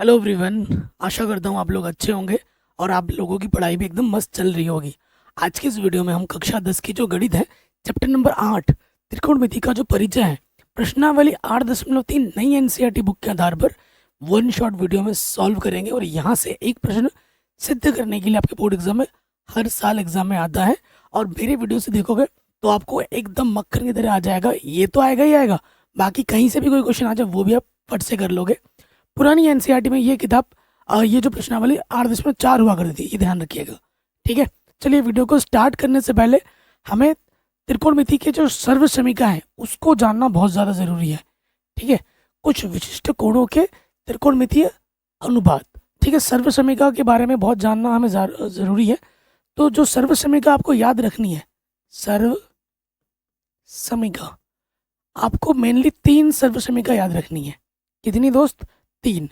Hello everyone. आशा करता हूँ आप लोग अच्छे होंगे और आप लोगों की पढ़ाई भी एकदम मस्त चल रही होगी। आज की इस वीडियो में हम कक्षा 10 की जो गणित है, चैप्टर नंबर 8 त्रिकोणमिति का जो परिचय है, प्रश्नावली 8.3 नई एनसीईआरटी बुक के आधार पर वन शॉट वीडियो में सॉल्व करेंगे। और यहाँ से एक प्रश्न सिद्ध करने के लिए आपके बोर्ड एग्जाम में हर साल एग्जाम में आता है, और मेरे वीडियो से देखोगे तो आपको एकदम मक्खन की तरह आ जाएगा। ये तो आएगा ही आएगा, बाकी कहीं से भी कोई क्वेश्चन आ जाए वो भी आप फट से कर लोगे। पुरानी एनसीईआरटी में ये किताब ये जो प्रश्नावली 8.4 हुआ करती थी, ये ध्यान रखिएगा। ठीक है, चलिए वीडियो को स्टार्ट करने से पहले हमें त्रिकोणमिति के जो सर्व समीकरण है उसको जानना बहुत ज़्यादा ज़रूरी है। ठीक है, कुछ विशिष्ट कोणों के त्रिकोणमितीय अनुपात। ठीक है, सर्व समीकरण के बारे में बहुत जानना हमें ज़रूरी है। तो जो सर्व समीकरण आपको याद रखनी है, सर्व समीकरण आपको मेनली 3 सर्व समीकरण याद रखनी है। कितनी दोस्त? 3।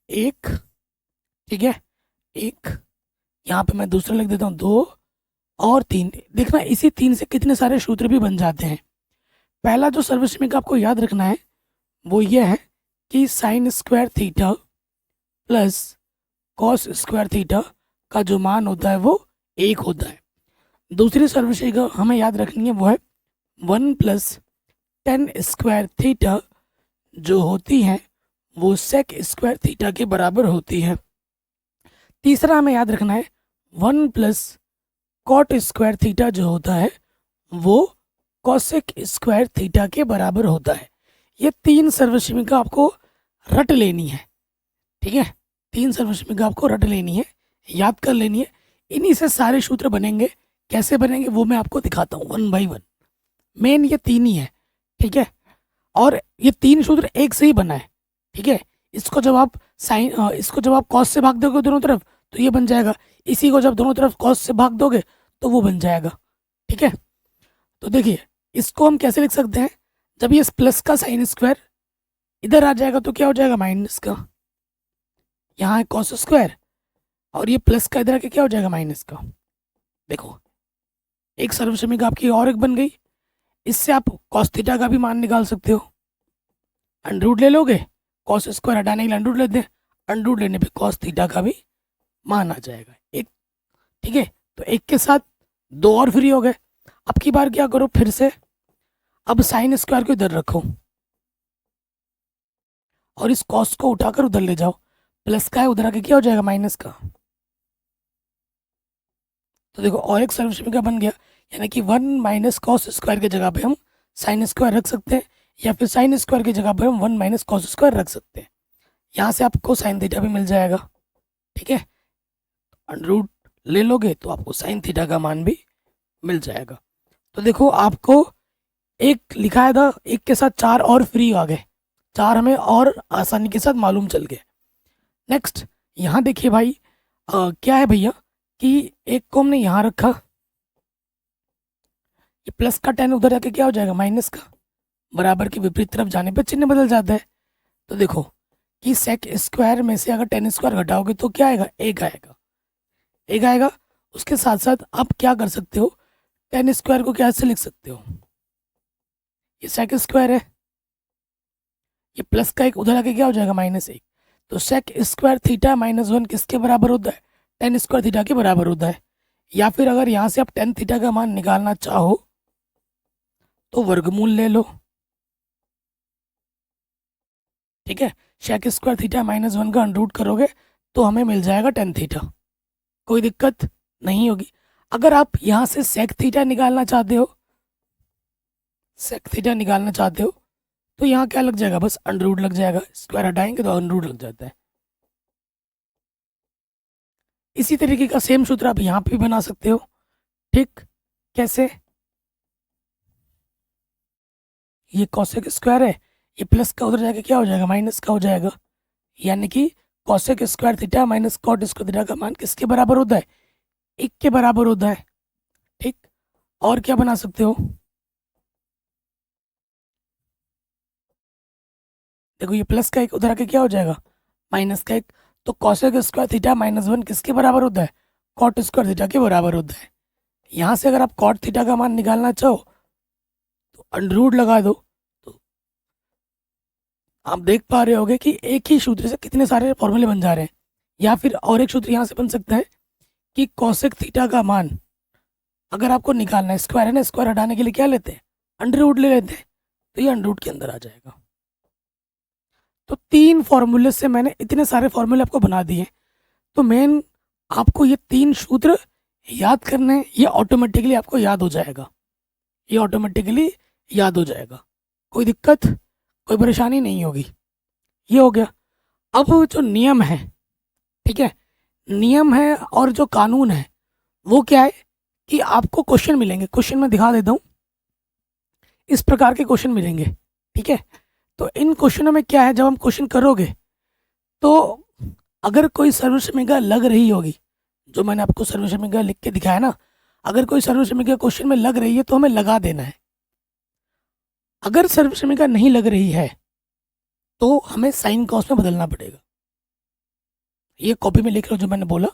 एक, ठीक है, एक, यहाँ पे मैं दूसरा लिख देता हूँ 2 और 3। देखना इसी 3 से कितने सारे सूत्र भी बन जाते हैं। पहला जो सर्व समीकरण आपको याद रखना है वो ये है कि sine square theta plus cos square theta का जो मान होता है वो 1 होता है। दूसरी सर्व समीकरण हमें याद रखनी है वो है 1 प्लस टेन स्क्वायर थीटा जो होती है वो सेक स्क्वायर थीटा के बराबर होती है। तीसरा हमें याद रखना है 1 प्लस कॉट स्क्वायर थीटा जो होता है वो कॉसेक स्क्वायर थीटा के बराबर होता है। ये 3 सर्वसमीकरण आपको रट लेनी है। ठीक है, 3 सर्वसमीकरण आपको रट लेनी है, याद कर लेनी है। इन्हीं से सारे सूत्र बनेंगे। कैसे बनेंगे वो मैं आपको दिखाता हूँ वन बाई वन। मेन ये 3 ही है। ठीक है, और ये 3 सूत्र एक से ही बना है। ठीक है, इसको जब आप कॉस से भाग दोगे दोनों तरफ तो ये बन जाएगा। इसी को जब दोनों तरफ कॉस से भाग दोगे तो वो बन जाएगा। ठीक है, तो देखिए इसको हम कैसे लिख सकते हैं। जब ये प्लस का साइन स्क्वायर इधर आ जाएगा तो क्या हो जाएगा? माइनस का। यहाँ है कॉस स्क्वायर और ये प्लस का इधर आके क्या हो जाएगा? माइनस का। देखो एक सर्वसमीकरण आपकी और एक बन गई। इससे आप कॉस थीटा का भी मान निकाल सकते हो। अंडर रूट ले लोगे, कॉस स्क्वायर हटाने के लिए अंडर रूट लेते हैं, अंडर रूट लेने पे कॉस थीटा का भी मान आ जाएगा एक। ठीक है, तो एक के साथ 2 और फ्री हो गए। अब की बार क्या करो, फिर से अब साइन स्क्वायर को इधर रखो और इस कॉस को उठाकर उधर ले जाओ। प्लस का है, उधर आके क्या हो जाएगा? माइनस का। तो देखो और एक सर्वसमीकरण बन गया, यानी कि 1 माइनस कॉस स्क्वायर की जगह पे हम साइन स्क्वायर रख सकते हैं, या फिर साइन स्क्वायर की जगह पे हम 1 माइनस कॉस स्क्वायर रख सकते हैं। यहाँ से आपको साइन थीटा भी मिल जाएगा। ठीक है, अंडर रूट ले लोगे तो आपको साइन थीटा का मान भी मिल जाएगा। तो देखो आपको एक लिखा था, एक के साथ 4 और फ्री आ गए। 4 हमें और आसानी के साथ मालूम चल गए। नेक्स्ट यहाँ देखिए भाई, क्या है भैया कि एक को हमने यहाँ रखा, ये प्लस का 10 उधर जाके क्या हो जाएगा? माइनस का। बराबर की विपरीत तरफ जाने पर चिन्ह बदल जाता है। तो देखो कि सेक स्क्वायर में से अगर 10 स्क्वायर घटाओगे तो क्या आएगा? 1 आएगा। 1 आएगा। उसके साथ साथ आप क्या कर सकते हो, 10 स्क्वायर को क्या से लिख सकते हो? ये सेक स्क्वायर है, ये प्लस का 1 उधर आके क्या हो जाएगा? -1। तो सेक स्क्वायर थीटा -1 किसके बराबर होता है? 10 स्क्वायर थीटा के बराबर होता है। या फिर अगर यहाँ से आप 10 थीटा का मान निकालना चाहो तो वर्गमूल ले लो। ठीक है, सेक स्क्वायर थीटा -1 का अंडर रूट करोगे तो हमें मिल जाएगा 10 थीटा। कोई दिक्कत नहीं होगी। अगर आप यहाँ से सेक थीटा निकालना चाहते हो, सेक थीटा निकालना चाहते हो तो यहाँ क्या लग जाएगा? बस अंडर रूट लग जाएगा। स्क्वायर हटाएंगे तो अंडर रूट लग जाता है। इसी तरीके का सेम सूत्र आप यहाँ पे भी बना सकते हो। ठीक, कैसे? ये कॉसेक स्क्वायर है, ये प्लस का उधर जाके क्या हो जाएगा? माइनस का हो जाएगा। यानी कि cosec square theta minus cot square theta का मान किसके बराबर होता है? 1 के बराबर होता है। ठीक, और क्या बना सकते हो? देखो ये प्लस का 1 उधर आके क्या हो जाएगा? माइनस का 1। तो कॉसेक स्क्वायर थीटा -1 किसके बराबर होता है? कॉट स्क्वायर थीटा के बराबर होता है। यहाँ से अगर आप कॉट थीटा का मान निकालना चाहो तो अंडर रूट लगा दो, तो आप देख पा रहे होगे कि एक ही सूत्र से कितने सारे फॉर्मूले बन जा रहे हैं। या फिर और एक सूत्र यहाँ से बन सकता है कि कोसेक थीटा का मान अगर आपको निकालना है, स्क्वायर है ना, स्क्वायर हटाने के लिए क्या लेते हैं, अंडर रूट ले लेते हैं, तो ये अंडर रूट के अंदर आ जाएगा। तो 3 फॉर्मूले से मैंने इतने सारे फॉर्मूले आपको बना दिए। तो मेन आपको ये 3 सूत्र याद करने हैं, ये ऑटोमेटिकली आपको याद हो जाएगा, ये ऑटोमेटिकली याद हो जाएगा, कोई दिक्कत कोई परेशानी नहीं होगी। ये हो गया। अब जो नियम है, ठीक है, नियम है और जो कानून है वो क्या है कि आपको क्वेश्चन मिलेंगे, क्वेश्चन में दिखा देता हूँ, इस प्रकार के क्वेश्चन मिलेंगे, ठीक है। तो इन क्वेश्चनों में क्या है, जब हम क्वेश्चन करोगे तो अगर कोई सर्वसमीक्षा लग रही होगी, जो मैंने आपको सर्वसमीक्षा लिख के दिखाया ना, अगर कोई सर्वसमीक्षा क्वेश्चन में लग रही है तो हमें लगा देना है। अगर सर्वसमीक्षा नहीं लग रही है तो हमें साइन कॉस में बदलना पड़ेगा। ये कॉपी में लिख लो जो मैंने बोला,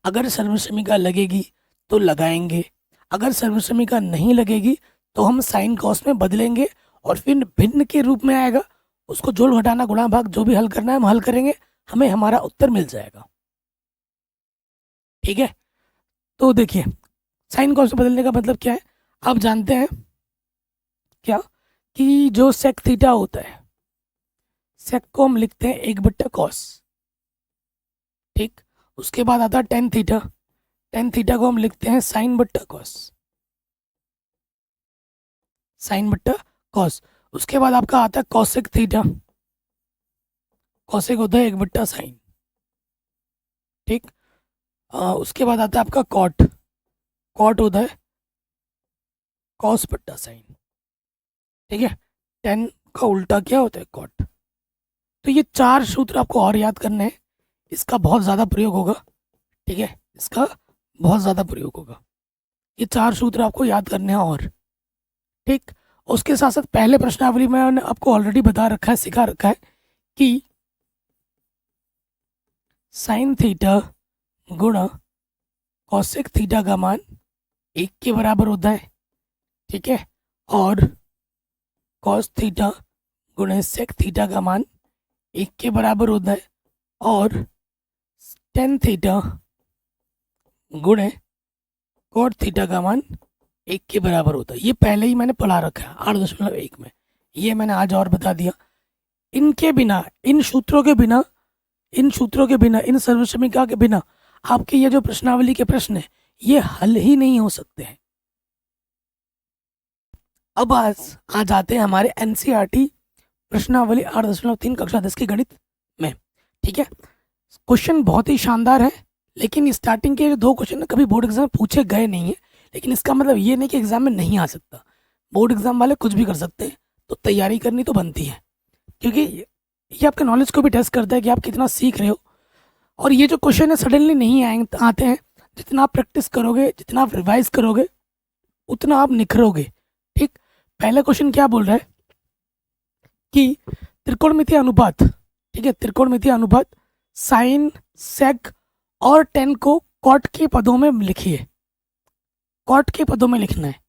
अगर सर्वसमीक्षा लगेगी तो लगाएंगे, अगर सर्वसमीक्षा नहीं लगेगी तो हम साइन कॉस में बदलेंगे और फिर भिन्न के रूप में आएगा, उसको जोड़ घटाना गुणा भाग जो भी हल करना है हम हल करेंगे, हमें हमारा उत्तर मिल जाएगा, ठीक है। तो देखिए साइन कॉस में बदलने का मतलब क्या है, आप जानते हैं क्या कि जो सेक थीटा होता है, सेक को हम लिखते हैं 1/cos, ठीक। उसके बाद आता है टेन थीटा, टेन थीटा को हम लिखते हैं sin/cos, sin/cos। उसके बाद आपका आता है कॉसेक थीटा, कॉसेक होता है 1/sin, ठीक। उसके बाद आता है आपका कॉट, कॉट होता है cos/sin, ठीक है। टेन का उल्टा क्या होता है, कॉट। तो ये 4 सूत्र आपको और याद करने हैं, इसका बहुत ज़्यादा प्रयोग होगा, ठीक है, इसका बहुत ज़्यादा प्रयोग होगा। ये 4 सूत्र आपको याद करने हैं और, ठीक। उसके साथ साथ पहले प्रश्नावली में मैंने आपको ऑलरेडी बता रखा है, सिखा रखा है कि साइन थीटा गुणा कॉसेक थीटा का मान 1 के बराबर होता है, ठीक है, और कॉस थीटा गुणे सेक थीटा का मान 1 के बराबर होता है, और टेन थीटा गुणे कॉट थीटा का मान 1 के बराबर होता है। ये पहले ही मैंने पढ़ा रखा है 8.1 में, ये मैंने आज और बता दिया। इनके बिना, इन सूत्रों के बिना, इन सूत्रों के बिना, इन सर्वसमीक्षा के बिना आपके ये जो प्रश्नावली के प्रश्न है ये हल ही नहीं हो सकते हैं। अब आज आते हैं हमारे एनसीईआरटी प्रश्नावली 8.3 कक्षा 10 की गणित में, ठीक है। क्वेश्चन बहुत ही शानदार है, लेकिन स्टार्टिंग के 2 क्वेश्चन कभी बोर्ड एग्जाम में पूछे गए नहीं है, लेकिन इसका मतलब ये नहीं कि एग्जाम में नहीं आ सकता। बोर्ड एग्जाम वाले कुछ भी कर सकते हैं, तो तैयारी करनी तो बनती है, क्योंकि ये आपके नॉलेज को भी टेस्ट करता है कि आप कितना सीख रहे हो। और ये जो क्वेश्चन है सडनली नहीं आते हैं, जितना आप प्रैक्टिस करोगे, जितना आप रिवाइज करोगे, उतना आप निखरोगे, ठीक। पहला क्वेश्चन क्या बोल रहा है कि त्रिकोणमितीय अनुपात, ठीक है, त्रिकोणमितीय अनुपात साइन, सेक और टेन को कॉट के पदों में लिखिए, कॉट के पदों में लिखना है,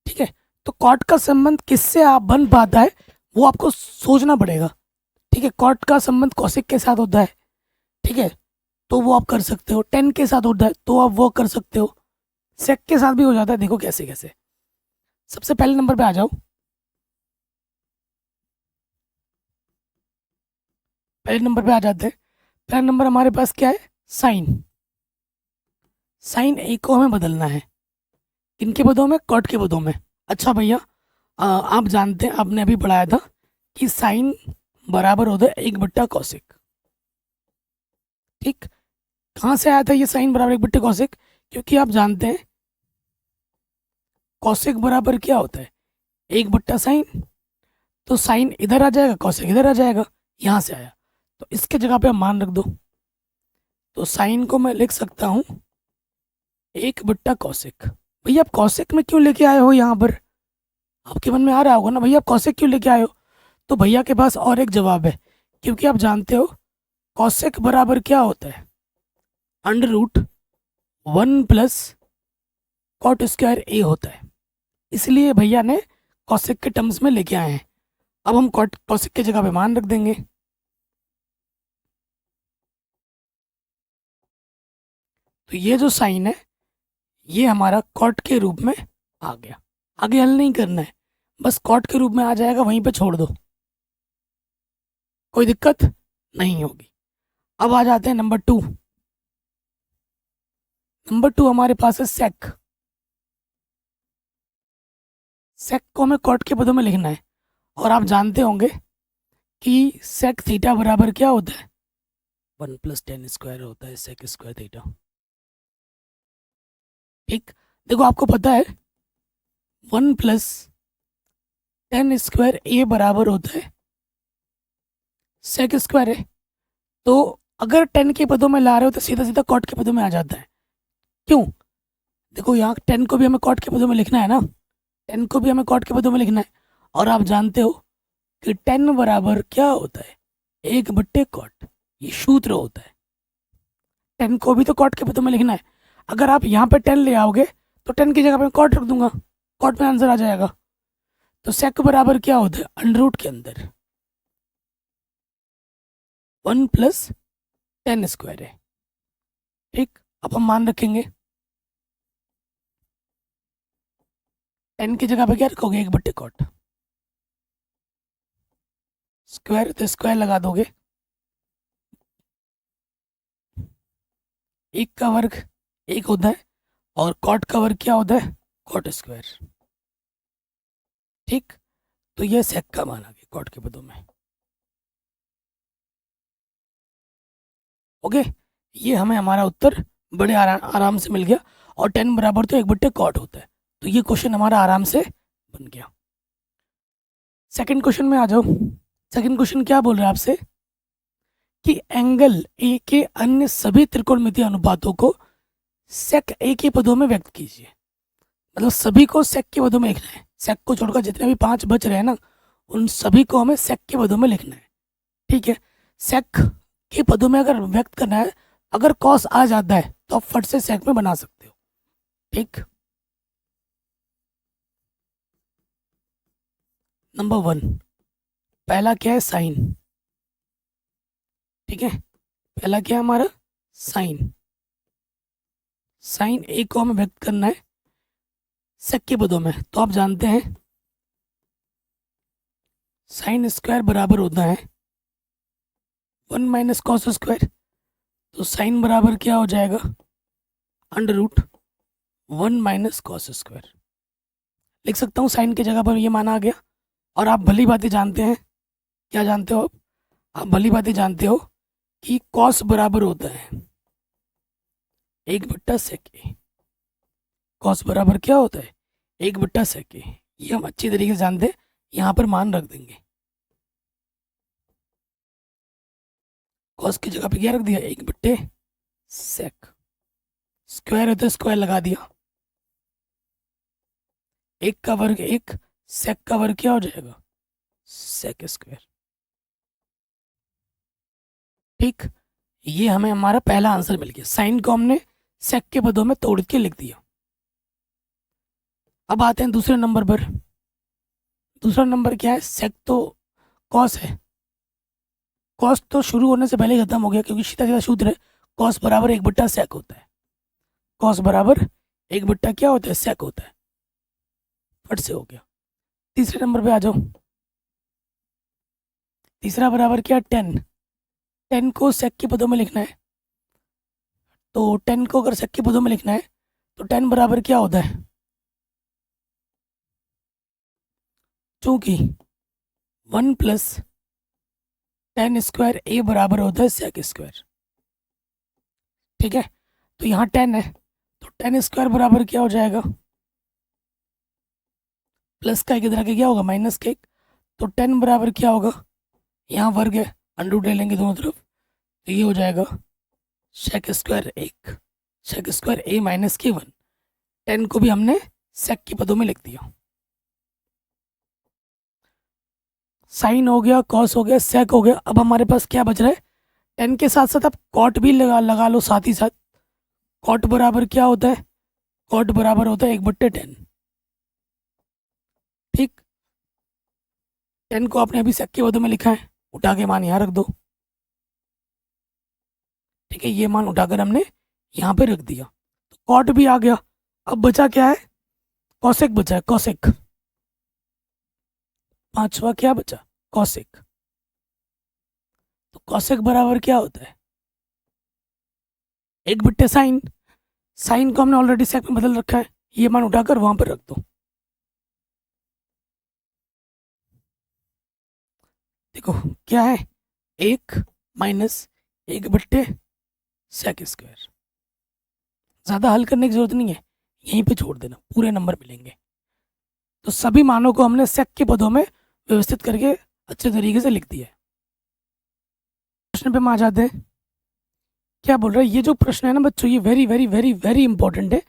ठीक है। तो कॉट का संबंध किससे आप बन पाता है वो आपको सोचना पड़ेगा, ठीक है। कॉट का संबंध कॉसेक के साथ होता है, ठीक है, तो वो आप कर सकते हो। टेन के साथ होता है तो आप वो कर सकते हो, सेक के साथ भी हो जाता है, देखो कैसे कैसे। सबसे पहले नंबर पे आ जाओ, पहले नंबर पे आ जाते हैं। पहला नंबर हमारे पास क्या है, साइन, साइन ए को हमें बदलना है, किनके पदों में, कॉट के पदों में। अच्छा भैया, आप जानते हैं, आपने अभी पढ़ाया था कि साइन बराबर होता है 1/cosec, ठीक। कहाँ से आया था ये साइन बराबर 1/cosec, क्योंकि आप जानते हैं कॉसेक बराबर क्या होता है, 1/sin। तो साइन इधर आ जाएगा, कॉसेक इधर आ जाएगा, यहाँ से आया, तो इसके जगह पे आप मान रख दो। तो साइन को मैं लिख सकता हूँ 1/cosec। भैया आप कॉसेक में क्यों लेके आए हो, यहाँ पर आपके मन में आ रहा होगा ना, भैया आप कॉसेक क्यों लेके आए हो। तो भैया के पास और एक जवाब है, क्योंकि आप जानते हो कॉसेक बराबर क्या होता है, √1 + कॉट स्क्वायर ए होता है, इसलिए भैया ने कॉसेक के टर्म्स में लेके आए हैं। अब हम कॉसेक की जगह पे मान रख देंगे। तो ये जो साइन है ये हमारा कॉट के रूप में आ गया। आगे हल नहीं करना है, बस कॉट के रूप में आ जाएगा, वहीं पे छोड़ दो, कोई दिक्कत नहीं होगी। अब आ जाते हैं नंबर 2। नंबर 2 हमारे पास है सेक। सेक को हमें कॉट के पदों में लिखना है, और आप जानते होंगे कि सेक थीटा बराबर क्या होता है, 1+tan² होता है सेक स्क्वायर थीटा। ठीक, देखो आपको पता है 1+tan² ए बराबर होता है सेक स्क्वायर है। तो अगर 10 के पदों में ला रहे हो तो सीधा सीधा कॉट के पदों में आ जाता है। क्यों? देखो यहाँ 10 को भी हमें कॉट के पदों में लिखना है ना, 10 को भी हमें कॉट के पदों में लिखना है, और आप जानते हो कि 10 बराबर क्या होता है, 1/कॉट। ये सूत्र होता है। 10 को भी तो कॉट के पदों में लिखना है। अगर आप यहाँ पे 10 ले आओगे तो 10 की जगह पे कॉट रख दूंगा, कॉट में आंसर आ जाएगा। तो सेक बराबर क्या होता है, अंडर के अंदर 1+tan² है। ठीक, अब हम मान रखेंगे 10 की जगह पे क्या रखोगे, 1/कॉट। स्क्वायर तो स्क्वायर लगा दोगे, 1 का वर्ग 1 होता है, और कॉट का वर्ग क्या होता है, कॉट स्क्वायर। ठीक, तो ये सेक का मान आ गया कॉट के पदों में। ओके, ये हमें हमारा उत्तर बड़े आराम से मिल गया, और 10 बराबर तो 1/कॉट होता है। तो ये क्वेश्चन हमारा आराम से बन गया। सेकंड क्वेश्चन में आ जाओ। सेकंड क्वेश्चन क्या बोल रहा है आपसे कि एंगल ए के अन्य सभी त्रिकोणमितीय अनुपातों को सेक ए के पदों में व्यक्त कीजिए। मतलब सभी को सेक के पदों में लिखना है, सेक को छोड़कर जितने भी 5 बच रहे हैं ना, उन सभी को हमें सेक के पदों में लिखना है। ठीक है, सेक के पदों में अगर व्यक्त करना है, अगर कॉस आ जाता है तो आप फट से सेक में बना सकते हो। ठीक, नंबर 1 पहला क्या है, साइन। ठीक है, पहला क्या है हमारा, साइन। साइन ए को हमें व्यक्त करना है सेक के पदों में, तो आप जानते हैं साइन स्क्वायर बराबर होता है 1 - कॉस स्क्वायर। तो साइन बराबर क्या हो जाएगा, √1 - कॉस स्क्वायर। लिख सकता हूँ साइन की जगह पर ये माना आ गया। और आप भली बातें जानते हैं, क्या जानते हो आप भली बातें जानते हो कि कॉस बराबर होता है 1/sec ए। कॉस बराबर क्या होता है, 1/sec ए। ये हम अच्छी तरीके से जानते हैं, यहाँ पर मान रख देंगे। कॉस की जगह पे क्या रख दिया, 1/sec। स्क्वायर है तो स्क्वायर लगा दिया, 1 का वर्ग 1, सेक का वर्ग क्या हो जाएगा, सेक स्क्वायर। ठीक, ये हमें हमारा पहला आंसर मिल गया। साइन को हमने सेक के पदों में तोड़ के लिख दिया। अब आते हैं दूसरे नंबर पर। दूसरा नंबर क्या है, सेक तो कॉस है। कॉस तो शुरू होने से पहले ही खत्म हो गया, क्योंकि सीधा सीधा सूत्र है, कॉस बराबर 1/sec होता है। कॉस बराबर 1/ क्या होता है, सेक होता है। फट से हो गया। तीसरे नंबर पे आ जाओ। तीसरा बराबर क्या, 10। 10 को सेक के पदों में लिखना है, तो 10 को अगर सेक के पदों में लिखना है तो 10 बराबर क्या होता है, चूंकि 1+tan² ए बराबर होता है सेक स्क्वायर। ठीक है, तो यहाँ 10 है, तो tan² बराबर क्या हो जाएगा, प्लस का एक इधर आके क्या होगा, माइनस का एक। तो 10 बराबर क्या होगा, यहाँ वर्ग है, अंडर ले लेंगे दोनों तरफ, तो ये हो जाएगा सेक स्क्वायर 1, सेक स्क्वायर ए -1। 10 को भी हमने सेक के पदों में लिख दिया। साइन हो गया, कॉस हो गया, सेक हो गया। अब हमारे पास क्या बच रहा है, 10 के साथ साथ आप कॉट भी लगा लो साथ ही साथ। कॉट बराबर क्या होता है, कॉट बराबर होता है 1/10। ठीक, 10 को आपने अभी सेक के पदों में लिखा है, उठा के मान यहाँ रख दो। ठीक है, ये मान उठाकर हमने यहाँ पे रख दिया, तो कॉट भी आ गया। अब बचा क्या है, कॉसेक बचा है, कॉसेक। पांचवा क्या बचा, कॉसेक। तो कॉसेक बराबर क्या होता है, 1/sin। साइन को हमने ऑलरेडी सेक में बदल रखा है, ये मान उठाकर वहां पर रख दो। देखो क्या है, 1 माइनस 1/sec²। ज़्यादा हल करने की जरूरत नहीं है, यहीं पे छोड़ देना, पूरे नंबर मिलेंगे। तो सभी मानों को हमने सेक के पदों में व्यवस्थित करके अच्छे तरीके से लिख दिया है। प्रश्न पे हम आ जाते हैं। क्या बोल रहा है, ये जो प्रश्न है ना बच्चों, ये very very very very important है।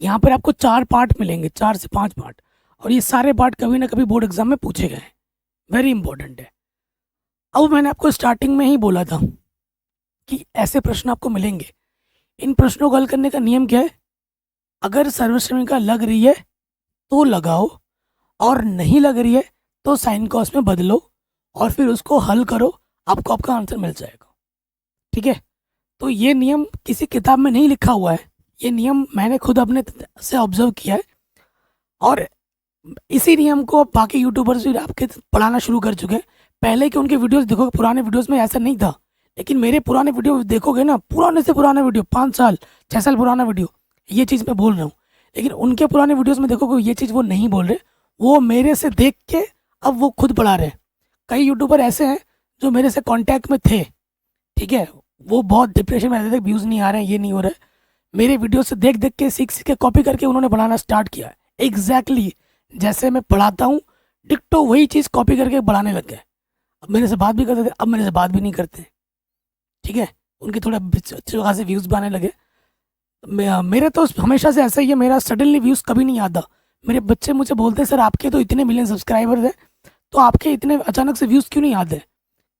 यहाँ पर आपको 4 पार्ट मिलेंगे, 4 से 5 पार्ट, और ये सारे पार्ट कभी ना कभी बोर्ड एग्जाम में पूछे गए हैं, वेरी इंपॉर्टेंट है। अब मैंने आपको स्टार्टिंग में ही बोला था कि ऐसे प्रश्न आपको मिलेंगे। इन प्रश्नों को हल करने का नियम क्या है, अगर सर्वश्रेणिका लग रही है तो लगाओ, और नहीं लग रही है तो साइन कॉस में बदलो, और फिर उसको हल करो, आपको आपका आंसर मिल जाएगा। ठीक है, तो ये नियम किसी किताब में नहीं लिखा हुआ है, ये नियम मैंने खुद अपने से ऑब्जर्व किया है, और इसी नियम को अब बाकी यूट्यूबर्स भी आपके पढ़ाना शुरू कर चुके हैं। पहले के उनके वीडियोस देखोगे, पुराने वीडियोस में ऐसा नहीं था, लेकिन मेरे पुराने वीडियो देखोगे ना, पुराने से पुराने वीडियो, 5 साल 6 साल पुराना वीडियो, ये चीज़ मैं बोल रहा हूँ, लेकिन उनके पुराने वीडियोस में देखोगे ये चीज़ वो नहीं बोल रहे, वो मेरे से देख के अब वो खुद पढ़ा रहे हैं। कई यूट्यूबर ऐसे हैं जो मेरे से कांटेक्ट में थे, ठीक है, वो बहुत डिप्रेशन में रहते थे, व्यूज़ नहीं आ रहे हैं, ये नहीं हो रहा है, मेरे वीडियो से देख देख के सीख सीख के कॉपी करके उन्होंने पढ़ाना स्टार्ट किया है। एग्जैक्टली जैसे मैं पढ़ाता हूँ, डिक्टो वही चीज़ कॉपी करके पढ़ाने लग गए। अब मेरे से बात भी करते थे, अब मेरे से बात भी नहीं करते। ठीक है, उनके थोड़े अच्छे खासे व्यूज़ भी आने लगे। मेरे तो हमेशा से ऐसा ही है, मेरा सडनली व्यूज़ कभी नहीं आता। मेरे बच्चे मुझे बोलते हैं सर आपके तो इतने मिलियन सब्सक्राइबर्स हैं, तो आपके इतने अचानक से व्यूज़ क्यों नहीं आते।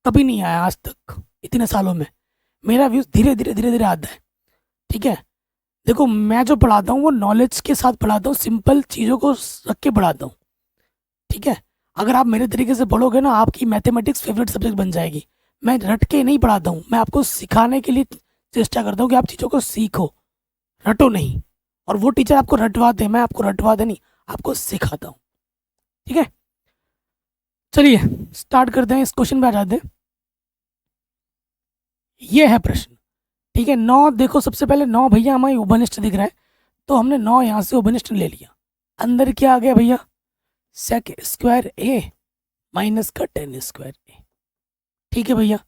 कभी नहीं आया आज तक, इतने सालों में मेरा व्यूज़ धीरे धीरे धीरे धीरे आता है। ठीक है, देखो मैं जो पढ़ाता हूँ वो नॉलेज के साथ पढ़ाता हूँ, सिंपल चीज़ों को रख के पढ़ाता हूँ। ठीक है, अगर आप मेरे तरीके से पढ़ोगे ना, आपकी मैथमेटिक्स फेवरेट सब्जेक्ट बन जाएगी। मैं रट के नहीं पढ़ाता हूँ, मैं आपको सिखाने के लिए चेष्टा करता हूँ कि आप चीज़ों को सीखो, रटो नहीं। और वो टीचर आपको रटवाते हैं, मैं आपको रटवाते नहीं, आपको सिखाता हूँ। ठीक है, चलिए स्टार्ट करते हैं, इस क्वेश्चन पे आ जाते हैं। ये है प्रश्न, ठीक है। 9 देखो, सबसे पहले 9 भैया हमारी उपनिष्ठ दिख रहा है, तो हमने 9 यहाँ से उपनिष्ठ ले लिया। अंदर क्या आ गया भैया, sec² माइनस का tan²। ठीक है भैया,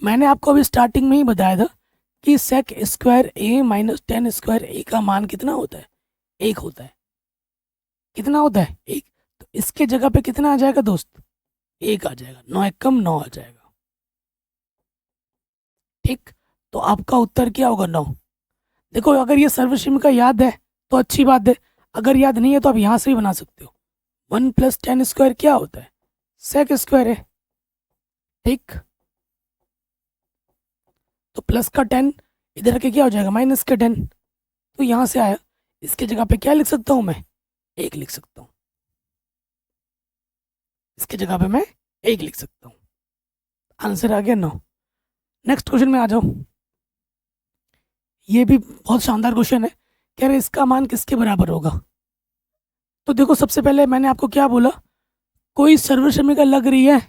मैंने आपको अभी स्टार्टिंग में ही बताया था कि sec² माइनस tan² का मान कितना होता है, 1 होता है। कितना होता है, 1। तो इसके जगह पे कितना आ जाएगा दोस्त, 1 आ जाएगा, 9 1 कम 9 आ जाएगा। ठीक, तो आपका उत्तर क्या होगा, 9। देखो अगर ये सर्वश्रेणी का याद है तो अच्छी बात है, अगर याद नहीं है तो आप यहाँ से भी बना सकते हो। 1 + tan² क्या होता है, sec² है। ठीक, तो प्लस का 10 इधर के क्या हो जाएगा, माइनस का 10, तो यहाँ से आया। इसके जगह पे क्या लिख सकता हूँ मैं, 1 लिख सकता हूँ। इसके जगह पे मैं 1 लिख सकता हूँ। आंसर आ गया 9। नेक्स्ट क्वेश्चन में आ जाओ। ये भी बहुत शानदार क्वेश्चन है, कह रहे इसका मान किसके बराबर होगा। तो देखो सबसे पहले मैंने आपको क्या बोला, कोई सर्वश्रेणिका लग रही है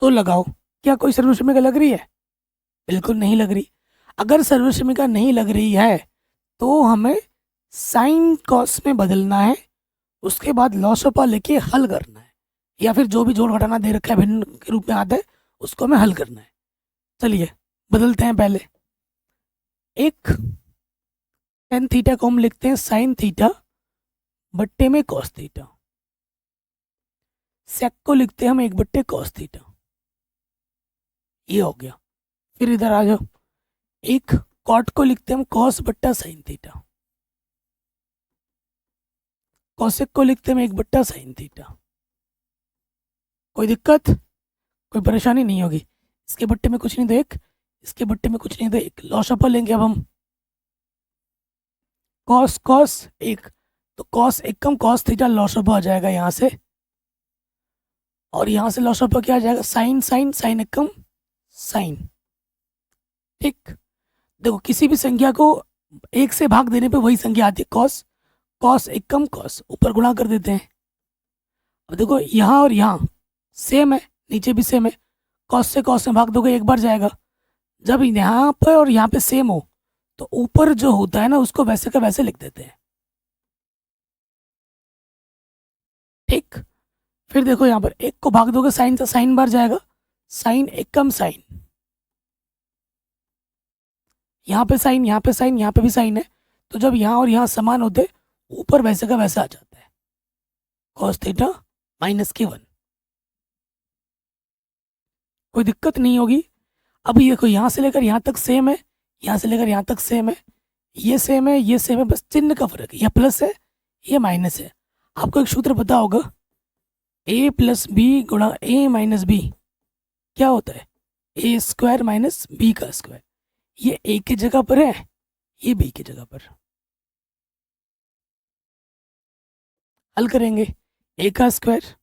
तो लगाओ। क्या कोई सर्वश्रेणिका लग रही है, बिल्कुल नहीं लग रही। अगर सर्वश्रेणिका नहीं लग रही है तो हमें साइन कॉस में बदलना है, उसके बाद लॉसपा लेके हल करना है, या फिर जो भी जोड़ घटाना दे रखा है भिन्न के रूप में आता है उसको हमें हल करना है। चलिए बदलते हैं। पहले एक tan थीटा को हम लिखते हैं sin थीटा बट्टे में cos थीटा। सेक को लिखते हैं हम 1/cos थीटा। ये हो गया। फिर इधर आ जाओ, एक कॉट को लिखते हैं हम cos बट्टा sin थीटा। कॉसेक को लिखते हैं हम 1/sin थीटा। कोई दिक्कत, कोई परेशानी नहीं होगी। इसके बट्टे में कुछ नहीं तो 1, इसके बट्टे में कुछ नहीं तो 1, लॉसअपर लेंगे अब हम। cos cos 1, तो cos 1 कम cos थीटा लॉसअपर आ जाएगा यहाँ से। और यहाँ से लॉस ऑफ क्या आ जाएगा, साइन साइन साइन एकम साइन। ठीक, देखो किसी भी संख्या को एक से भाग देने पे वही संख्या आती है कॉस, कॉस एकम कॉस, ऊपर गुणा कर देते हैं। अब देखो यहाँ और यहाँ सेम है, नीचे भी सेम है, कॉस से कॉस में भाग दोगे एक बार जाएगा। जब यहाँ पर और यहाँ पे सेम हो तो ऊपर जो होता है ना उसको वैसे का वैसे लिख देते हैं। ठीक, फिर देखो यहाँ पर एक को भाग दोगे साइन से, साइन बार जाएगा, साइन एकम साइन, यहाँ पे साइन, यहाँ पे साइन, यहाँ पे भी साइन है, तो जब यहाँ और यहाँ समान होते ऊपर वैसे का वैसा आ जाता है, कॉस थीटा माइनस के 1। कोई दिक्कत नहीं होगी। अभी देखो यहाँ से लेकर यहाँ तक सेम है, यहाँ से लेकर यहाँ तक सेम है, ये सेम है, ये सेम है, बस चिन्ह का फर्क है, यह प्लस है ये माइनस है। आपको एक सूत्र पता होगा, a प्लस बी गुणा a माइनस बी क्या होता है, ए स्क्वायर माइनस बी का स्क्वायर। ये a की जगह पर है, ये b की जगह पर। हल करेंगे, a का स्क्वायर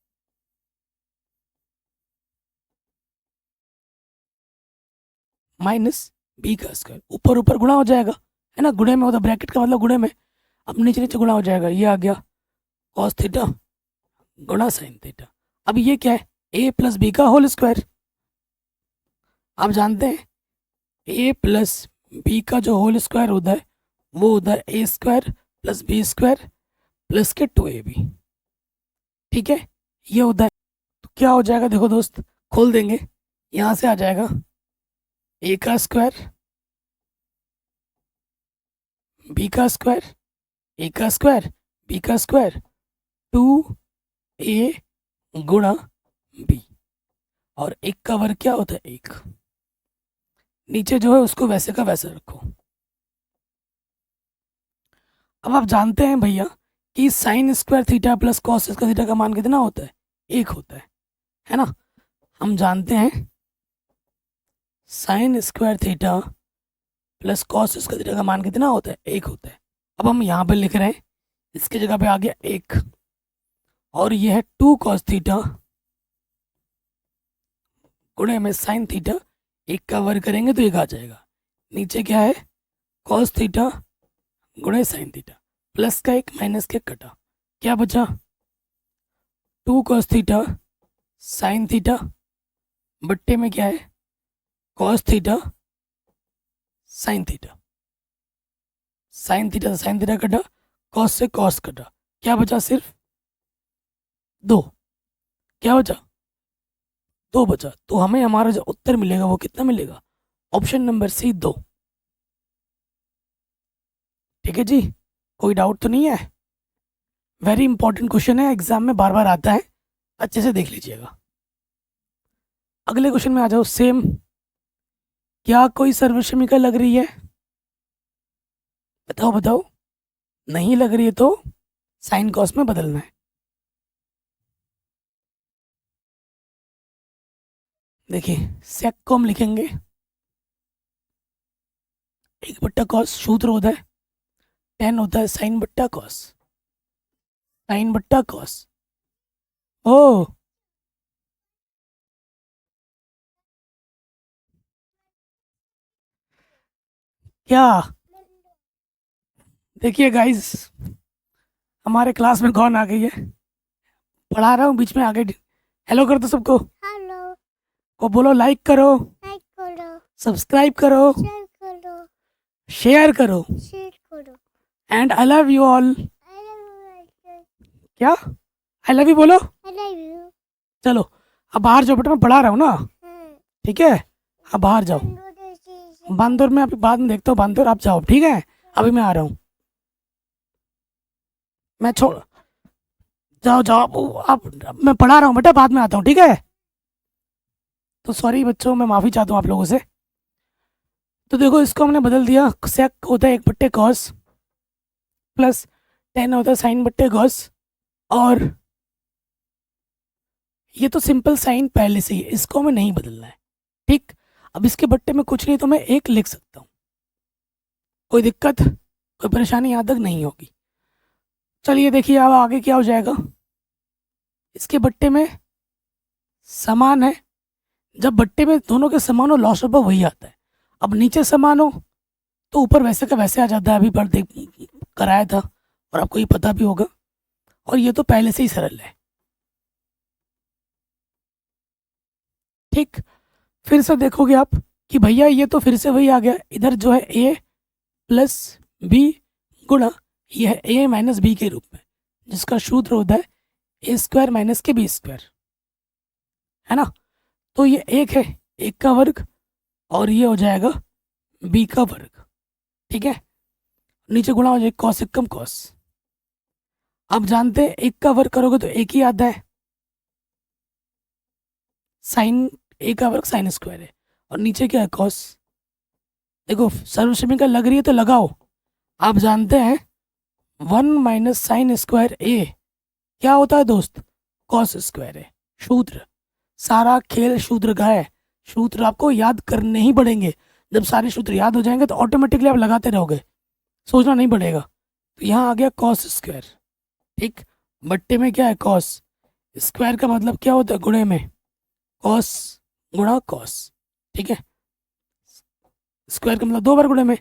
माइनस बी का स्क्वायर, ऊपर ऊपर गुणा हो जाएगा, है ना, गुणे में होता, ब्रैकेट का मतलब गुणे में, अब नीचे नीचे गुणा हो जाएगा, ये आ गया कॉस थीटा गुणा साइन थीटा। अब ये क्या है, a प्लस बी का होल स्क्वायर। आप जानते हैं a प्लस बी का जो होल स्क्वायर होता है वो होता है a square plus B square plus के 2ab। ठीक है, ये होता है। तो क्या हो जाएगा, देखो दोस्त खोल देंगे, यहाँ से आ जाएगा a का स्क्वायर बी का स्क्वायर, a का स्क्वायर बी का स्क्वायर 2a गुणा b, और एक का वर्ग क्या होता है, एक। नीचे जो है उसको वैसे का वैसा रखो। अब आप जानते हैं भैया कि sine square theta plus cos square theta का मान कितना होता है, एक होता है ना। हम जानते हैं sine square theta plus cos square theta का मान कितना होता है, एक होता है। अब हम यहाँ पे लिख रहे हैं, इसकी जगह पे आ गया एक, और ये है 2 कॉस थीटा गुणे में साइन थीटा, एक का वर्ग करेंगे तो एक आ जाएगा। नीचे क्या है, कॉस थीटा गुणे साइन थीटा, प्लस का एक माइनस के कटा, क्या बचा 2 कॉस थीटा साइन थीटा बट्टे में क्या है cos theta sine theta, sine theta से साइन थीटा कटा, कॉस से कॉस कटा, क्या बचा सिर्फ 2, क्या बचा 2 बचा। तो हमें हमारा जो उत्तर मिलेगा वो कितना मिलेगा, ऑप्शन नंबर सी 2। ठीक है जी, कोई डाउट तो नहीं है। वेरी इंपॉर्टेंट क्वेश्चन है, एग्जाम में बार बार आता है, अच्छे से देख लीजिएगा। अगले क्वेश्चन में आ जाओ, सेम। क्या कोई सर्वक्षमिका लग रही है, बताओ बताओ, नहीं लग रही है तो साइन कॉस में बदलना है। देखिए सेक को हम लिखेंगे 1/cos, सूत्र होता है 10 होता है साइन बट्टा कॉस, साइन बट्टा कॉस। ओ क्या, देखिए गाइस हमारे क्लास में कौन आ गई है, पढ़ा रहा हूँ बीच में आ गई। हेलो कर दो सबको, हेलो, को बोलो लाइक करो, लाइक करो, सब्सक्राइब करो, शेयर करो, शेयर करो, शेयर करो। And I love you all. I love you, क्या आई लव यू बोलो, आई लव यू। चलो अब बाहर जाओ बेटा, मैं पढ़ा रहा हूँ ना, ठीक है, अब बाहर जाओ। बांदर में अभी बाद में देखता हूँ, बांदर आप जाओ, ठीक है, अभी मैं आ रहा हूँ, मैं छोड़, जाओ जाओ आप, मैं पढ़ा रहा हूँ बेटा, बाद में आता हूँ, ठीक है। तो सॉरी बच्चों, मैं माफ़ी चाहता हूँ आप लोगों से। तो देखो इसको हमने बदल दिया, सेक होता है 1/cos प्लस 10 होता है साइन बट्टे कॉस, और ये तो सिंपल साइन पहले से ही है, इसको हमें नहीं बदलना है। ठीक, अब इसके बट्टे में कुछ नहीं तो मैं एक लिख सकता हूँ, कोई दिक्कत कोई परेशानी यहाँ तक नहीं होगी। चलिए देखिए अब आगे क्या हो जाएगा, इसके बट्टे में समान है, जब बट्टे में दोनों के समान हो लॉस ऑफ वही आता है। अब नीचे समान हो तो ऊपर वैसे का वैसे आ जाता है, अभी पर देख कराया था और आपको ये पता भी होगा, और ये तो पहले से ही सरल है। ठीक, फिर से देखोगे आप कि भैया ये तो फिर से वही आ गया, इधर जो है ए प्लस बी गुणा ये है ए माइनस बी के रूप में, जिसका सूत्र होता है ए स्क्वायर माइनस के बी स्क्वायर, है ना। तो ये एक है, एक का वर्ग, और ये हो जाएगा बी का वर्ग। ठीक है, नीचे गुणा हो जाएगा कॉस एक कम कॉस। आप जानते हैं एक का वर्ग करोगे तो एक ही आता है, साइन ए का वर्ग साइन स्क्वायर है, और नीचे क्या है कॉस। देखो सर्वसमीकरण लग रही है तो लगाओ। आप जानते हैं 1 माइनस साइन स्क्वायर ए क्या होता है दोस्त, कॉस स्क्वायर है। सूत्र, सारा खेल सूत्र का है, सूत्र आपको याद करने ही पड़ेंगे। जब सारे सूत्र याद हो जाएंगे तो ऑटोमेटिकली आप लगाते रहोगे, सोचना नहीं पड़ेगा। तो यहाँ आ गया कॉस स्क्वायर। ठीक, बट्टे में क्या है कॉस, स्क्वायर का मतलब क्या होता है गुणे में, कॉस गुणा कॉस। ठीक है, स्क्वायर का मतलब 2 बार गुणे में,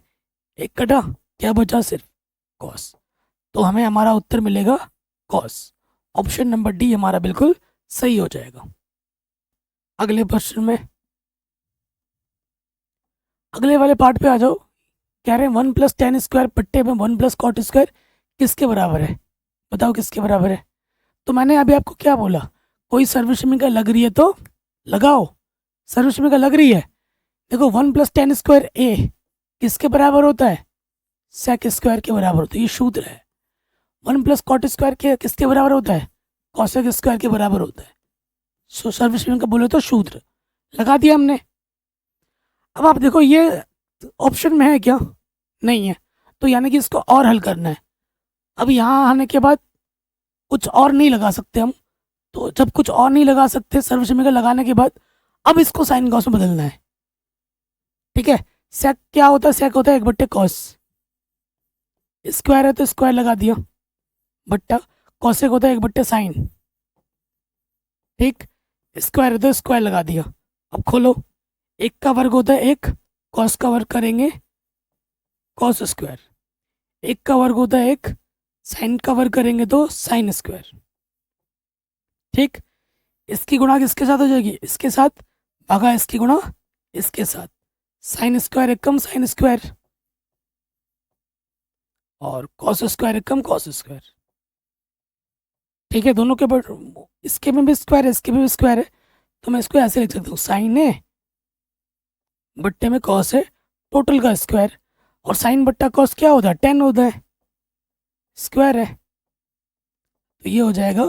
एक कटा क्या बचा सिर्फ कॉस। तो हमें हमारा उत्तर मिलेगा कॉस। ऑप्शन नंबर डी हमारा बिल्कुल सही हो जाएगा। अगले प्रश्न में, अगले वाले पार्ट पे आ जाओ। कह रहे हैं 1 प्लस टेन स्क्वायर पट्टे में 1 प्लस कॉट स्क्वायर किसके बराबर है, बताओ किसके बराबर है। तो मैंने अभी आपको क्या बोला, कोई सर्वसमीकरण लग रही है तो लगाओ। सर्वसमीकरण लग रही है, देखो 1 प्लस टेन स्क्वायर ए किसके बराबर होता है, सेक स्क्वायर के बराबर होता है, ये सूत्र है। 1 प्लस कॉट स्क्वायर के किसके बराबर होता है, कॉसेक स्क्वायर के बराबर होता है। सो सर्वसमीकरण बोले तो सूत्र लगा दिया हमने। अब आप देखो ये ऑप्शन में है क्या, नहीं है, तो यानी कि इसको और हल करना है। अब यहाँ आने के बाद कुछ और नहीं लगा सकते हम, तो जब कुछ और नहीं लगा सकते सर्वसमीकरण लगाने के बाद अब इसको साइन कॉस में बदलना है। ठीक है, सेक क्या होता है, सेक होता है 1/cos कॉस, स्क्वायर है तो स्क्वायर लगा दिया, बट्टा कॉसेक होता है 1/sin साइन। ठीक, स्क्वायर है तो स्क्वायर लगा दिया। अब खोलो, एक का वर्ग होता है एक, कॉस का वर्ग करेंगे कॉस स्क्वायर, एक का वर्ग होता है एक, साइन का वर्ग करेंगे तो साइन स्क्वायर। ठीक, इसकी गुणा किसके साथ हो जाएगी, इसके साथ, भागा इसकी गुणा इसके साथ, साइन स्क्वायर एक कम साइन स्क्वायर, और कॉस स्क्वायर एक कम कॉस स्क्वायर। ठीक है, दोनों के इसके में भी स्क्वायर है इसके में भी स्क्वायर है, तो मैं इसको ऐसे लिख सकता हूँ, साइन है बट्टे में कॉस है टोटल का स्क्वायर, और साइन बट्टा कॉस क्या होता है 10 होता है, स्क्वायर है, तो ये हो जाएगा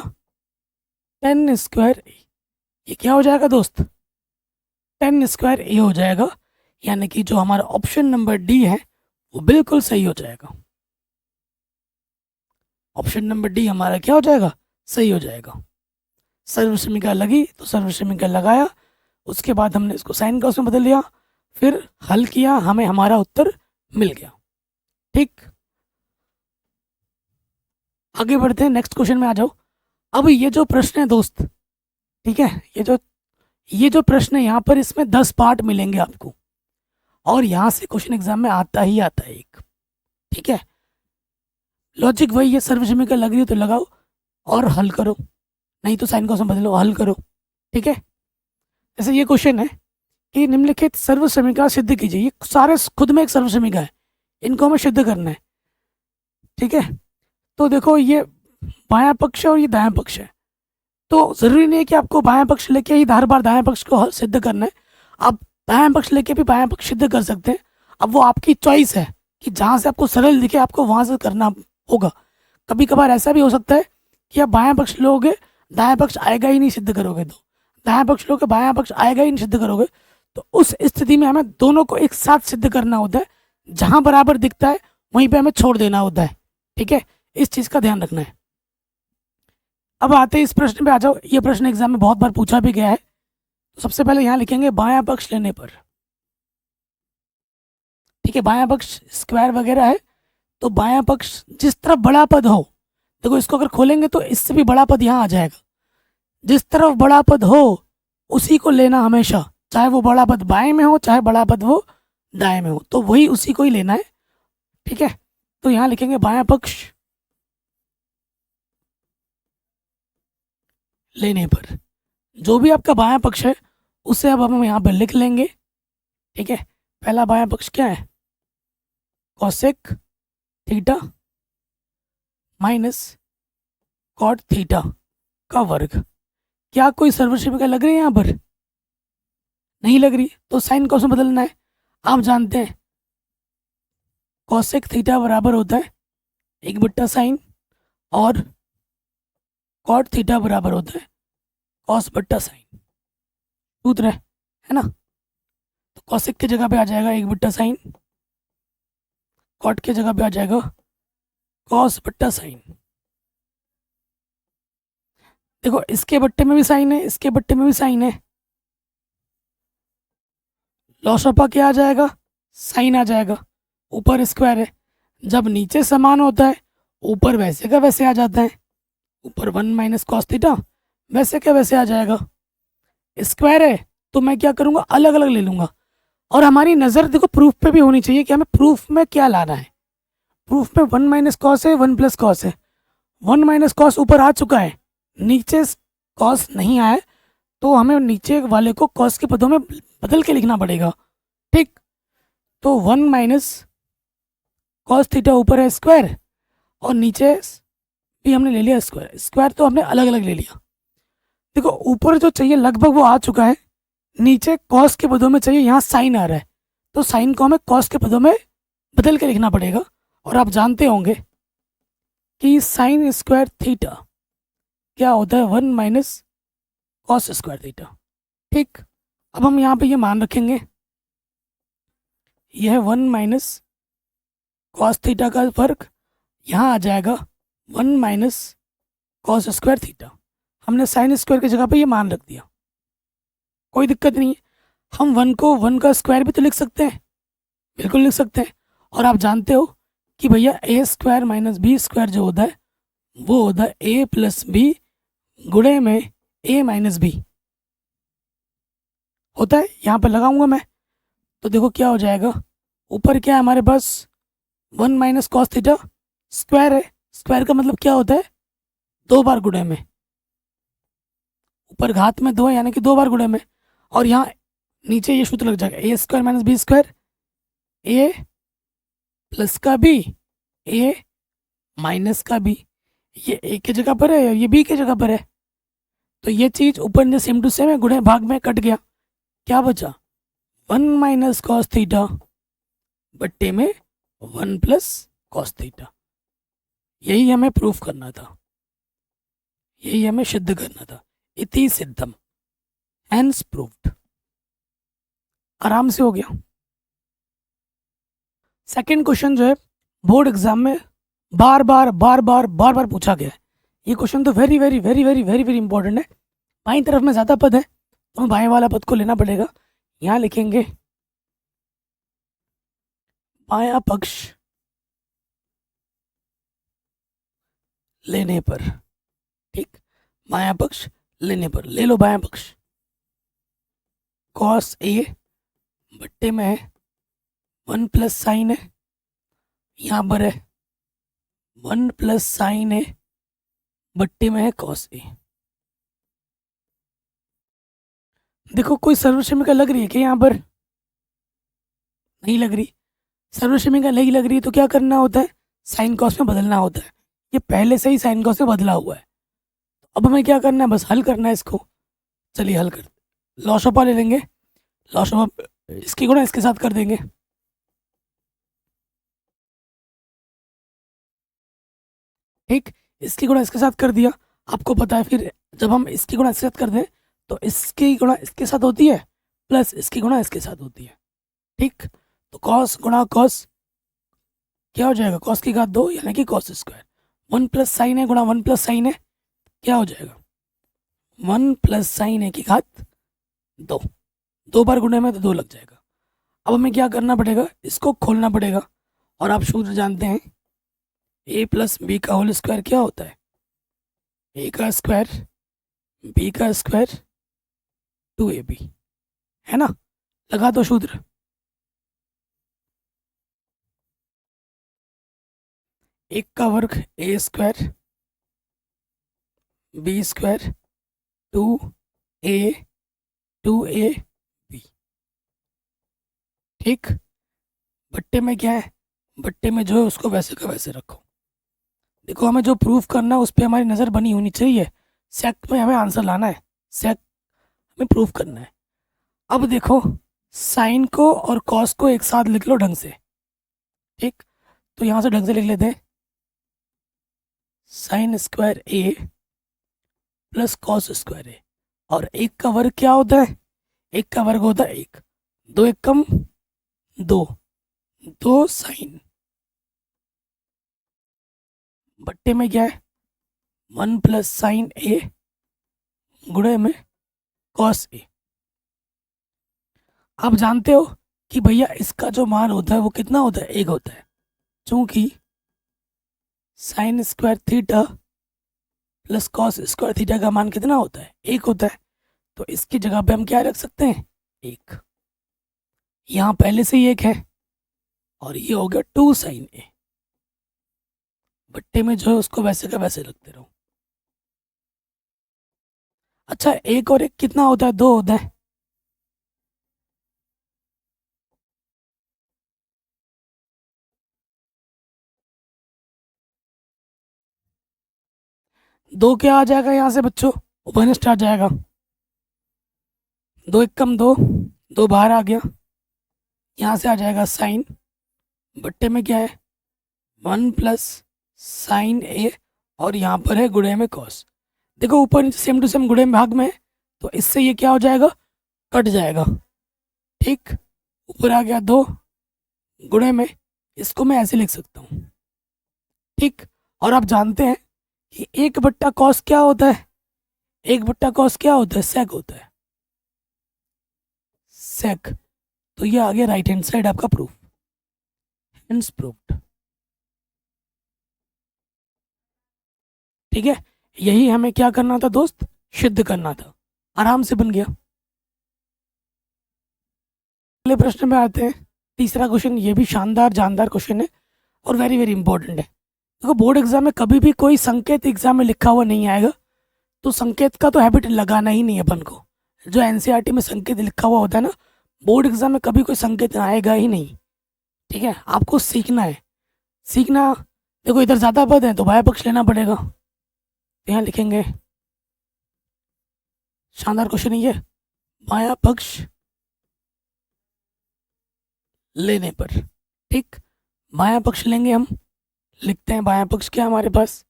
10 स्क्वायर। ये क्या हो जाएगा दोस्त, 10 स्क्वायर ए हो जाएगा, यानी कि जो हमारा ऑप्शन नंबर डी है वो बिल्कुल सही हो जाएगा। ऑप्शन नंबर डी हमारा क्या हो जाएगा, सही हो जाएगा। सर्वसमीकरण लगी तो सर्वसमीकरण लगाया, उसके बाद हमने इसको साइन कॉस में बदल दिया, फिर हल किया, हमें हमारा उत्तर मिल गया। ठीक, आगे बढ़ते हैं, नेक्स्ट क्वेश्चन में आ जाओ। अब ये जो प्रश्न है दोस्त, ठीक है, ये जो प्रश्न है यहाँ पर, इसमें 10 पार्ट मिलेंगे आपको, और यहाँ से क्वेश्चन एग्जाम में आता ही आता है एक। ठीक है, लॉजिक वही है, सर्वसमीकरण लग रही है तो लगाओ और हल करो, नहीं तो साइन कॉस में बदलो, हल करो। ठीक है, जैसे ये क्वेश्चन है कि निम्नलिखित सर्वसमीकरण सिद्ध कीजिए, ये सारे खुद में एक सर्वसमीकरण है, इनको हमें सिद्ध करना है। ठीक है, तो देखो ये बायां पक्ष है और ये दायां पक्ष है, तो ज़रूरी नहीं है कि आपको बायां पक्ष लेके ही हर बार दायां पक्ष को सिद्ध करना है, आप दायां पक्ष लेके भी बायां पक्ष सिद्ध कर सकते हैं। अब वो आपकी चॉइस है कि जहाँ से आपको सरल दिखे आपको वहाँ से करना होगा। कभी कभार ऐसा भी हो सकता है कि आप बायां पक्ष लोगे दायां पक्ष आएगा ही नहीं सिद्ध करोगे, तो दायां पक्ष लोगे बायां पक्ष आएगा ही नहीं सिद्ध करोगे, तो उस स्थिति में हमें दोनों को एक साथ सिद्ध करना होता है, जहाँ बराबर दिखता है वहीं पे हमें छोड़ देना होता है। ठीक है, इस चीज़ का ध्यान रखना है। अब आते हैं इस प्रश्न पे आ जाओ, ये प्रश्न एग्जाम में बहुत बार पूछा भी गया है। तो सबसे पहले यहाँ लिखेंगे बायां पक्ष लेने पर। ठीक है, बायां पक्ष स्क्वायर वगैरह है, तो बायां पक्ष जिस तरफ बड़ा पद हो, देखो इसको अगर खोलेंगे तो इससे भी बड़ा पद यहाँ आ जाएगा, जिस तरफ बड़ा पद हो उसी को लेना हमेशा, चाहे वो बड़ा पद बाएं में हो चाहे बड़ा पद वो दाएं में हो, तो वही उसी को ही लेना है। ठीक है, तो यहाँ लिखेंगे बायां पक्ष लेने पर, जो भी आपका बायां पक्ष है उसे अब हम यहाँ पर लिख लेंगे। ठीक है, पहला बायां पक्ष क्या है, cosec theta minus cot theta का वर्ग। क्या कोई सर्वश्रेणिका लग रही है यहाँ पर, नहीं लग रही, तो साइन कॉस में बदलना है। आप जानते हैं कोसेक थीटा बराबर होता है 1/sin और कॉट थीटा बराबर होता है cos/sin, सूत्र है ना। तो कोसेक की जगह पे आ जाएगा 1/sin, कॉट की जगह पे आ जाएगा cos/sin। देखो इसके बट्टे में भी साइन है, इसके बट्टे में भी साइन है, लॉसपा क्या आ जाएगा, साइन आ जाएगा, ऊपर स्क्वायर है, जब नीचे समान होता है ऊपर वैसे का वैसे आ जाता है, ऊपर 1 - cos थीटा वैसे का वैसे आ जाएगा। स्क्वायर है तो मैं क्या करूँगा, अलग अलग ले लूँगा। और हमारी नज़र देखो प्रूफ पे भी होनी चाहिए कि हमें प्रूफ में क्या लाना है। प्रूफ में 1 - cos है, 1 + cos है, 1 - cos ऊपर आ चुका है, नीचे cos नहीं आया, तो हमें नीचे वाले को cos के पदों में बदल के लिखना पड़ेगा। ठीक, तो 1 - cos थीटा ऊपर है स्क्वायर, और नीचे भी हमने ले लिया स्क्वायर, स्क्वायर तो हमने अलग अलग ले लिया। देखो ऊपर जो चाहिए लगभग वो आ चुका है, नीचे cos के पदों में चाहिए, यहाँ साइन आ रहा है, तो साइन को हमें cos के पदों में बदल के लिखना पड़ेगा। और आप जानते होंगे कि साइन स्क्वायर थीटा क्या होता है, 1 - cos स्क्वायर थीटा। ठीक, अब हम यहाँ पे ये मान रखेंगे, यह 1 - cos थीटा का वर्ग यहाँ आ जाएगा 1 - cos स्क्वायर थीटा। हमने साइन स्क्वायर की जगह पे ये मान रख दिया, कोई दिक्कत नहीं है। हम 1 को 1 का स्क्वायर भी तो लिख सकते हैं, बिल्कुल लिख सकते हैं। और आप जानते हो कि भैया a² - b² जो होता है वो होता है a + b गुणे में a - b होता है। यहाँ पर लगाऊंगा मैं, तो देखो क्या हो जाएगा, ऊपर क्या है हमारे पास 1 - cos थीटा स्क्वायर है, स्क्वायर का मतलब क्या होता है, 2 बार गुणे में, ऊपर घात में 2 है यानी कि 2 बार गुणे में। और यहाँ नीचे ये सूत्र लग जाएगा a² - b², a प्लस का b, a माइनस का b, ये a की जगह पर है और ये b की जगह पर है, तो ये चीज़ ऊपर नीचे सेम टू सेम है, गुणे भाग में कट गया, क्या बचा 1 - cos थीटा बट्टे में 1 + cos थीटा। यही हमें प्रूफ करना था, यही हमें सिद्ध करना था। इति सिद्धम, हैंस प्रूव्ड, आराम से हो गया। सेकंड क्वेश्चन जो है बोर्ड एग्जाम में बार बार पूछा गया है। ये क्वेश्चन तो very very very very very very important है। बाईं तरफ में ज़्यादा पद है तो हमें बाएं वाला पद को लेना पड़ेगा। यहाँ लिखेंगे बायां पक्ष लेने पर, ठीक, बायां पक्ष लेने पर ले लो बायां पक्ष, cos a बट्टे में है 1 + sin है, यहाँ पर है 1 + sin है बट्टे में है cos a। देखो कोई सर्वश्रेणिका लग रही है क्या यहाँ पर, नहीं लग रही। सर्वश्रेणिका नहीं लग रही है तो क्या करना होता है, साइन कॉस में बदलना होता है। ये पहले से ही साइन कॉस में बदला हुआ है, अब हमें क्या करना है, बस हल करना है इसको। चलिए हल कर, लॉसपा ले लेंगे, लॉसपा इसकी गुणा इसके साथ कर देंगे, ठीक, इसकी गुणा इसके साथ कर दिया। आपको पता है फिर जब हम इसकी गुणा इसके साथ कर दें तो इसकी गुणा इसके साथ होती है प्लस इसकी गुणा इसके साथ होती है, ठीक। तो कॉस गुणा कॉस क्या हो जाएगा, कॉस की घात 2 यानी कि कॉस स्क्वायर, 1 + sin है गुणा 1 + sin है क्या हो जाएगा, 1 + sin है की घात 2, 2 बार गुणे में तो 2 लग जाएगा। अब हमें क्या करना पड़ेगा, इसको खोलना पड़ेगा। और आप सूत्र जानते हैं a + b का होल स्क्वायर क्या होता है, a का स्क्वायर b का स्क्वायर 2ab, है ना। लगा दो सूत्र। एक का वर्ग ए square B square 2a 2ab, ठीक। बट्टे में क्या है, बट्टे में जो है उसको वैसे का वैसे रखो। देखो हमें जो प्रूफ करना है उस पर हमारी नज़र बनी होनी चाहिए। सेक में हमें आंसर लाना है, सेक हमें प्रूफ करना है। अब देखो साइन को और कॉस को एक साथ लिख लो ढंग से, ठीक। तो यहाँ से ढंग से लिख लेते हैं, sine square A plus cos square ए। और एक का वर्ग क्या होता है, एक का वर्ग होता है एक, दो एक कम दो, दो साइन, बट्टे में क्या है 1 प्लस साइन ए गुणे में कॉस ए। आप जानते हो कि भैया इसका जो मान होता है वो कितना होता है, एक होता है। चूंकि sine square theta plus cos square theta का मान कितना होता है, एक होता है। तो इसकी जगह पे हम क्या रख सकते हैं, एक। यहाँ पहले से ही एक है और ये हो गया 2 साइन ए। बट्टे में जो है उसको वैसे का वैसे रखते रहो। अच्छा एक और एक कितना होता है, दो होता है। दो क्या आ जाएगा यहाँ से बच्चों, ओपनिस्ट आ जाएगा। दो एक कम दो, दो बाहर आ गया। यहाँ से आ जाएगा साइन, बट्टे में क्या है 1 प्लस साइन ए और यहाँ पर है गुणे में कॉस। देखो ऊपर नीचे सेम टू सेम गुणे में भाग में है, तो इससे ये क्या हो जाएगा, कट जाएगा, ठीक। ऊपर आ गया दो गुणे में, इसको मैं ऐसे लिख सकता हूँ, ठीक। और आप जानते हैं कि एक बट्टा कॉस क्या होता है, एक बट्टा कॉस क्या होता है, सेक होता है, सेक। तो ये आ गया राइट हैंड साइड आपका प्रूफ, हेंस प्रूफ्ड, ठीक है। यही हमें क्या करना था दोस्त, सिद्ध करना था, आराम से बन गया। अगले प्रश्न में आते हैं, तीसरा क्वेश्चन, ये भी शानदार जानदार क्वेश्चन है और वेरी वेरी इंपॉर्टेंट है। देखो बोर्ड एग्जाम में कभी भी कोई संकेत एग्जाम में लिखा हुआ नहीं आएगा, तो संकेत का तो हैबिट लगाना ही नहीं है अपन को। जो एनसीईआरटी में संकेत लिखा हुआ होता है ना, बोर्ड एग्जाम में कभी कोई संकेत आएगा ही नहीं, ठीक है। आपको सीखना है, सीखना। देखो इधर ज़्यादा पद है तो बाया पक्ष लेना पड़ेगा, तो यहाँ लिखेंगे, शानदार क्वेश्चन है ये, बाया पक्ष लेने पर, ठीक। बाया पक्ष लेंगे हम, लिखते हैं बाया पक्ष क्या हमारे पास,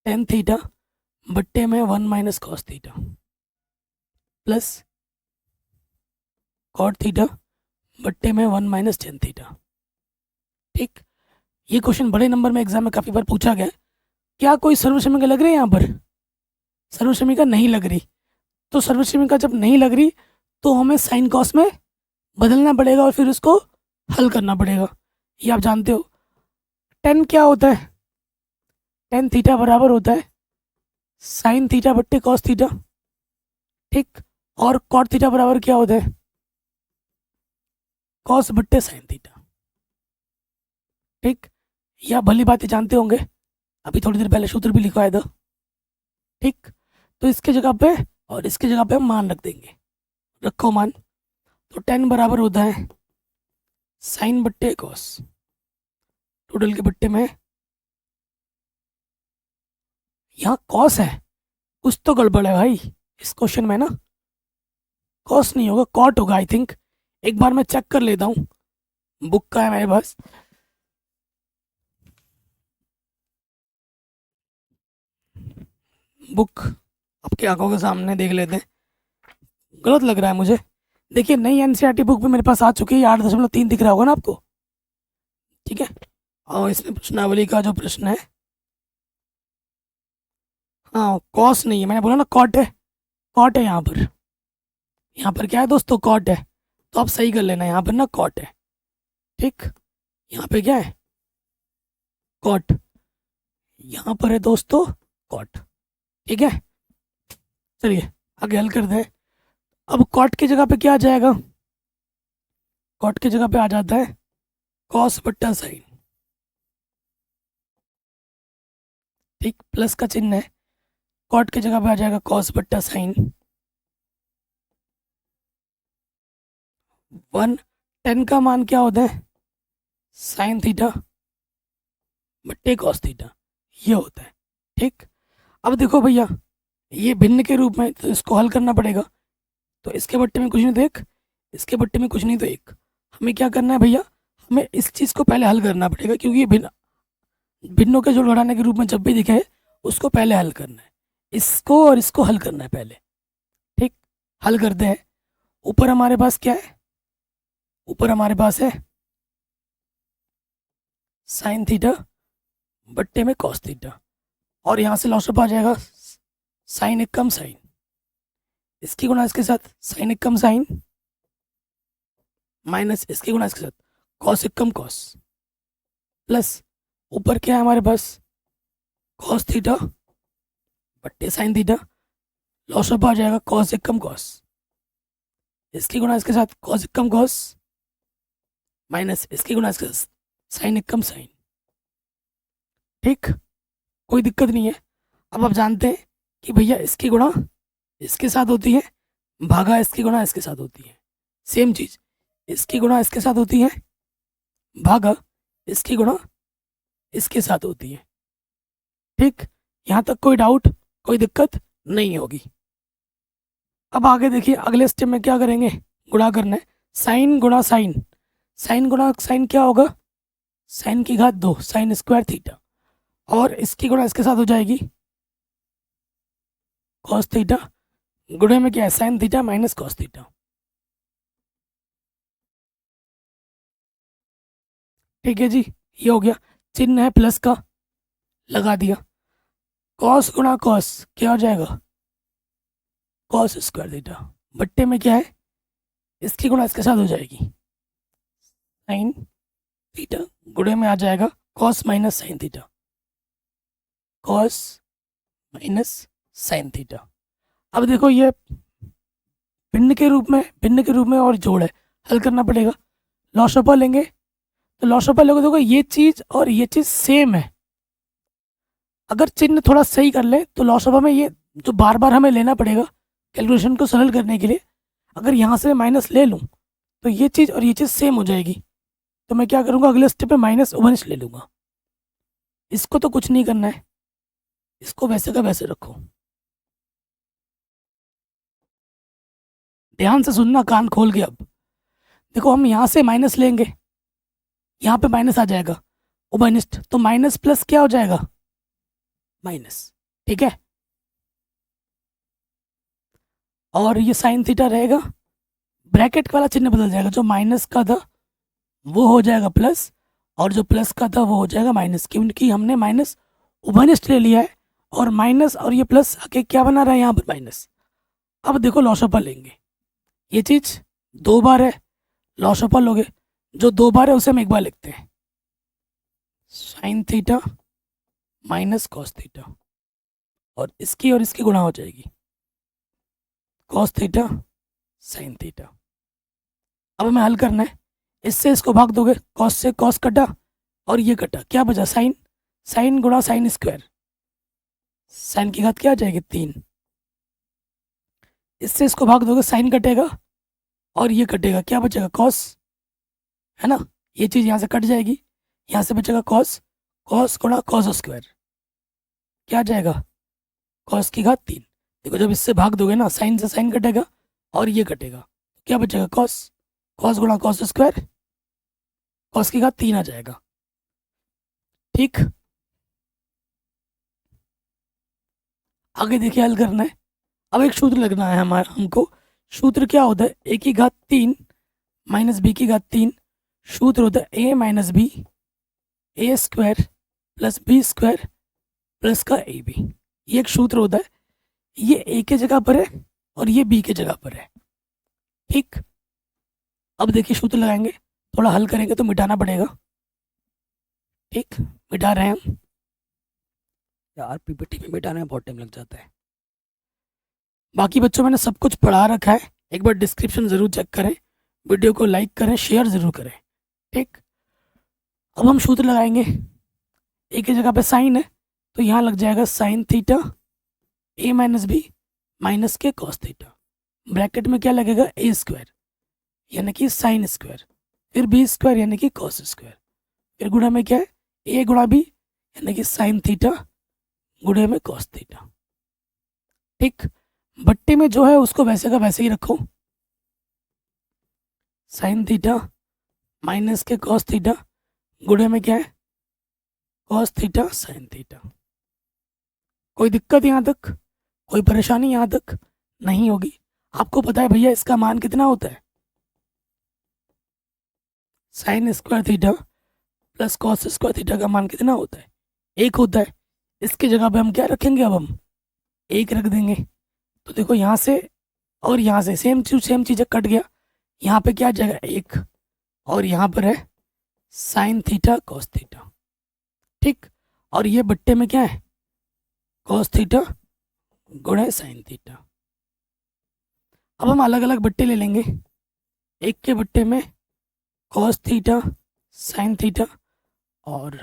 टेन थीटा बट्टे में 1 minus cos theta plus cot theta बट्टे में 1 माइनस टेन थीटा, ठीक। ये क्वेश्चन बड़े नंबर में एग्जाम में काफ़ी बार पूछा गया है। क्या कोई सर्वसमीका लग रही है यहाँ पर, सर्वसमीका नहीं लग रही। तो सर्वसमीका जब नहीं लग रही तो हमें साइन कॉस में बदलना पड़ेगा और फिर उसको हल करना पड़ेगा। ये आप जानते हो। टेन क्या होता है, टेन थीटा बराबर होता है साइन थीटा बट्टे कॉस थीटा, ठीक। और कॉट थीटा बराबर क्या होता है, कॉस बट्टे साइन थीटा, ठीक। या भली बातें जानते होंगे, अभी थोड़ी देर पहले सूत्र भी लिखवाया था, ठीक। तो इसके जगह पे और इसके जगह पे हम मान रख देंगे, रखो मान। तो टेन बराबर होता है साइन बट्टे कॉस, टोटल के बट्टे में यहाँ कॉस है, कुछ तो गड़बड़ है भाई इस क्वेश्चन में ना, कॉस नहीं होगा कॉट होगा आई थिंक। एक बार मैं चेक कर लेता हूँ, बुक का है मेरे पास। बुक आपकी आंखों के सामने देख लेते हैं, गलत लग रहा है मुझे। देखिए नई एनसीईआरटी बुक भी मेरे पास आ चुकी है, 8.3 दिख रहा होगा ना आपको, ठीक है। और इसमें प्रश्नावली का जो प्रश्न है, हाँ कॉस नहीं है, मैंने बोला ना कॉट है, कॉट है यहाँ पर, यहाँ पर क्या है दोस्तों, कॉट है। तो आप सही कर लेना, यहाँ पर ना कॉट है, ठीक। यहाँ पे क्या है, कॉट, यहाँ पर है दोस्तों कॉट, ठीक है। चलिए आगे हल कर दे। अब कॉट की जगह पे क्या आ जाएगा? कॉट की जगह पे आ जाता है कॉस बट्टा साइन। ठीक, प्लस का चिन्ह है, कॉट की जगह पे आ जाएगा कॉस बट्टा साइन। 1 tan का मान क्या होता है? साइन थीटा बट्टे कॉस थीटा, ये होता है। ठीक, अब देखो भैया, ये भिन्न के रूप में, तो इसको हल करना पड़ेगा। तो इसके बट्टे में कुछ नहीं तो एक, इसके बट्टे में कुछ नहीं तो एक। हमें क्या करना है भैया? हमें इस चीज़ को पहले हल करना पड़ेगा, क्योंकि ये भिन्नों के जोड़ घटाने के रूप में जब भी दिखे उसको पहले हल करना है। इसको और इसको हल करना है पहले। ठीक, हल करते हैं। ऊपर हमारे पास क्या है? ऊपर हमारे पास है साइन थीटा बट्टे में कॉस थीटा, और यहाँ से लॉसअप आ जाएगा साइन एक कम साइन, इसकी गुणा इसके साथ साइन एक कम साइन, माइनस इसकी गुणा इसके साथ कॉस एक कम कॉस, प्लस ऊपर क्या है हमारे पास? कॉस थीटा बट्टे साइन थीटा, लॉसअप आ जाएगा कॉस एक कम कॉस, इसकी गुणा इसके साथ कॉस एक कम कॉस, माइनस इसकी गुणा इसके साथ साइन एक कम साइन। ठीक, कोई दिक्कत नहीं है। अब आप जानते हैं कि भैया इसकी गुणा इसके साथ होती है, भागा इसकी गुणा इसके साथ होती है। सेम चीज, इसकी गुणा इसके साथ होती है, भागा इसकी गुणा इसके साथ होती है। ठीक, यहाँ तक कोई डाउट, कोई दिक्कत नहीं होगी। अब आगे देखिए, अगले स्टेप में क्या करेंगे? गुणा करना है। साइन गुणा साइन, साइन गुणा साइन क्या होगा? साइन की घात 2 साइन स्क्वायर थीटा, और इसकी गुणा इसके साथ हो जाएगी कॉस थीटा, गुणे में क्या है? Sine theta minus cos theta. ठीक है जी, ये हो गया। चिन्ह है प्लस का, लगा दिया। कॉस गुणा कॉस क्या हो जाएगा? कॉस स्क्वायर थीटा, बट्टे में क्या है? इसकी गुणा इसके साथ हो जाएगी साइन थीटा, गुणे में आ जाएगा cos minus sine theta, cos minus sine theta. अब देखो, ये भिन्न के रूप में और जोड़ है, हल करना पड़ेगा। लॉसअपा लेंगे, तो लॉसअपा लोगे देखो ये चीज़ और ये चीज़ सेम है। अगर चिन्ह थोड़ा सही कर ले तो लॉसअपा में ये जो बार बार हमें लेना पड़ेगा कैलकुलेशन को सरल करने के लिए, अगर यहाँ से माइनस ले लूँ तो ये चीज़ और ये चीज़ सेम हो जाएगी। तो मैं क्या करूँगा? अगले स्टेप पे माइनस ओवनिश ले लूँगा। इसको तो कुछ नहीं करना है, इसको वैसे का वैसे रखो। ध्यान से सुनना, कान खोल के। अब देखो, हम यहाँ से माइनस लेंगे, यहाँ पे माइनस आ जाएगा ओवनिस्ट, तो माइनस प्लस क्या हो जाएगा? माइनस। ठीक है, और ये साइन थीटा रहेगा, ब्रैकेट वाला चिन्ह बदल जाएगा, जो माइनस का था वो हो जाएगा प्लस, और जो प्लस का था वो हो जाएगा माइनस, क्योंकि हमने माइनस ओवनिस्ट ले लिया है, और माइनस और ये प्लस आके क्या बना रहा है? यहाँ पर माइनस। अब देखो, लॉसअपा लेंगे, ये चीज 2 बार है, लॉसअपा लोगे, जो 2 बार है उसे हम 1 बार लिखते हैं, sine theta minus cos theta, और इसकी गुणा हो जाएगी कॉस थीटा साइन थीटा। अब हमें हल करना है, इससे इसको भाग दोगे, कॉस से कॉस कटा और ये कटा, क्या बचा? साइन, साइन गुणा साइन स्क्वायर, साइन की घात क्या आ जाएगी? 3। इससे इसको भाग दोगे, साइन कटेगा और ये कटेगा, क्या बचेगा? कॉस, है ना? ये चीज़ यहाँ से कट जाएगी, यहाँ से बचेगा कॉस, कॉस गुणा कॉस स्क्वायर, क्या आ जाएगा? कॉस की घात 3। देखो, जब इससे भाग दोगे ना, साइन से साइन कटेगा और ये कटेगा, क्या बचेगा? कॉस, कॉस गुणा कॉस स्क्वायर, कॉस की घात 3 आ जाएगा। ठीक, आगे देखिए, हल करना है। अब एक सूत्र लगना है हमको। सूत्र क्या होता है? ए की घात 3 माइनस बी की घात 3, सूत्र होता है A minus B, A square plus B square plus का ए बी। ये एक सूत्र होता है, ये ए के जगह पर है और ये बी के जगह पर है। ठीक, अब देखिए सूत्र लगाएंगे, थोड़ा हल करेंगे तो मिटाना पड़ेगा। ठीक, मिटा रहे हैं हम। यार पीपीटी में मिटाने में बहुत टाइम लग जाता है। बाकी बच्चों मैंने सब कुछ पढ़ा रखा है, एक बार डिस्क्रिप्शन ज़रूर चेक करें, वीडियो को लाइक करें, शेयर ज़रूर करें। ठीक, अब हम सूत्र लगाएंगे। एक ही जगह पे साइन है तो यहाँ लग जाएगा साइन थीटा ए माइनस बी माइनस के कॉस थीटा। ब्रैकेट में क्या लगेगा, ए स्क्वायर यानी कि साइन स्क्वायर, फिर बी स्क्वायर यानी कि कॉस स्क्वायर, फिर गुणा में क्या है, ए गुणा बी यानी कि साइन थीटा गुणे में कॉस थीटा। ठीक, बट्टे में जो है उसको वैसे का वैसे ही रखो, साइन थीटा माइनस के कॉस थीटा गुणे में क्या है, कॉस थीटा साइन थीटा। कोई दिक्कत यहाँ तक, कोई परेशानी यहाँ तक नहीं होगी। आपको पता है भैया इसका मान कितना होता है, sine square theta plus cos square theta का मान कितना होता है, 1 होता है। इसकी जगह पे हम क्या रखेंगे, अब हम 1 रख देंगे। तो देखो यहाँ से और यहाँ से सेम चीज़ कट गया, यहाँ पे क्या आ जाएगा 1 और यहाँ पर है साइन थीटा कॉस थीटा। ठीक, और ये बट्टे में क्या है, कॉस थीटा गुणे साइन थीटा। अब हम अलग अलग बट्टे ले लेंगे, एक के बट्टे में कॉस थीटा साइन थीटा और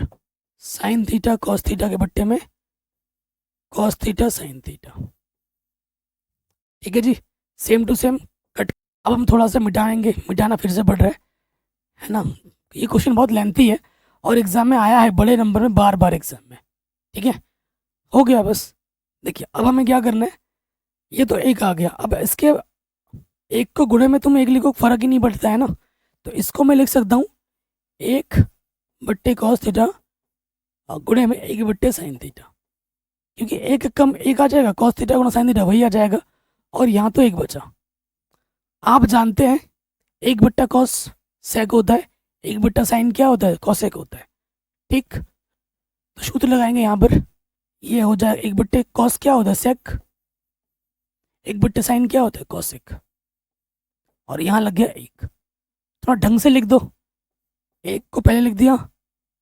साइन थीटा कॉस थीटा के बट्टे में कॉस थीटा साइन थीटा। ठीक है जी, सेम टू सेम कट। अब हम थोड़ा सा मिटाएंगे, मिटाना फिर से पड़ रहा है ना। ये क्वेश्चन बहुत लेंथी है और एग्जाम में आया है बड़े नंबर में, बार बार एग्जाम में। ठीक है, हो गया बस। देखिए अब हमें क्या करना है, ये तो 1 आ गया, अब इसके 1 को गुणे में तुम 1 लिखो, फर्क ही नहीं पड़ता है ना। तो इसको मैं लिख सकता हूँ 1 बट्टे कॉस थीटा और गुणे में 1 बट्टे साइन थीटा, क्योंकि 1 कम 1 आ जाएगा, कॉस थीटा गुणा साइन थीटा वही आ जाएगा और यहाँ तो 1 बचा। आप जानते हैं 1 बट्टा कॉस सेक होता है, 1 बट्टा साइन क्या होता है, कॉसेक होता है। ठीक, तो सूत्र लगाएंगे यहाँ पर, ये हो जाए 1 बट्टे कॉस क्या होता है सेक, 1 बट्टे साइन क्या होता है कॉसेक, और यहाँ लग गया 1। थोड़ा ढंग से लिख दो, 1 को पहले लिख दिया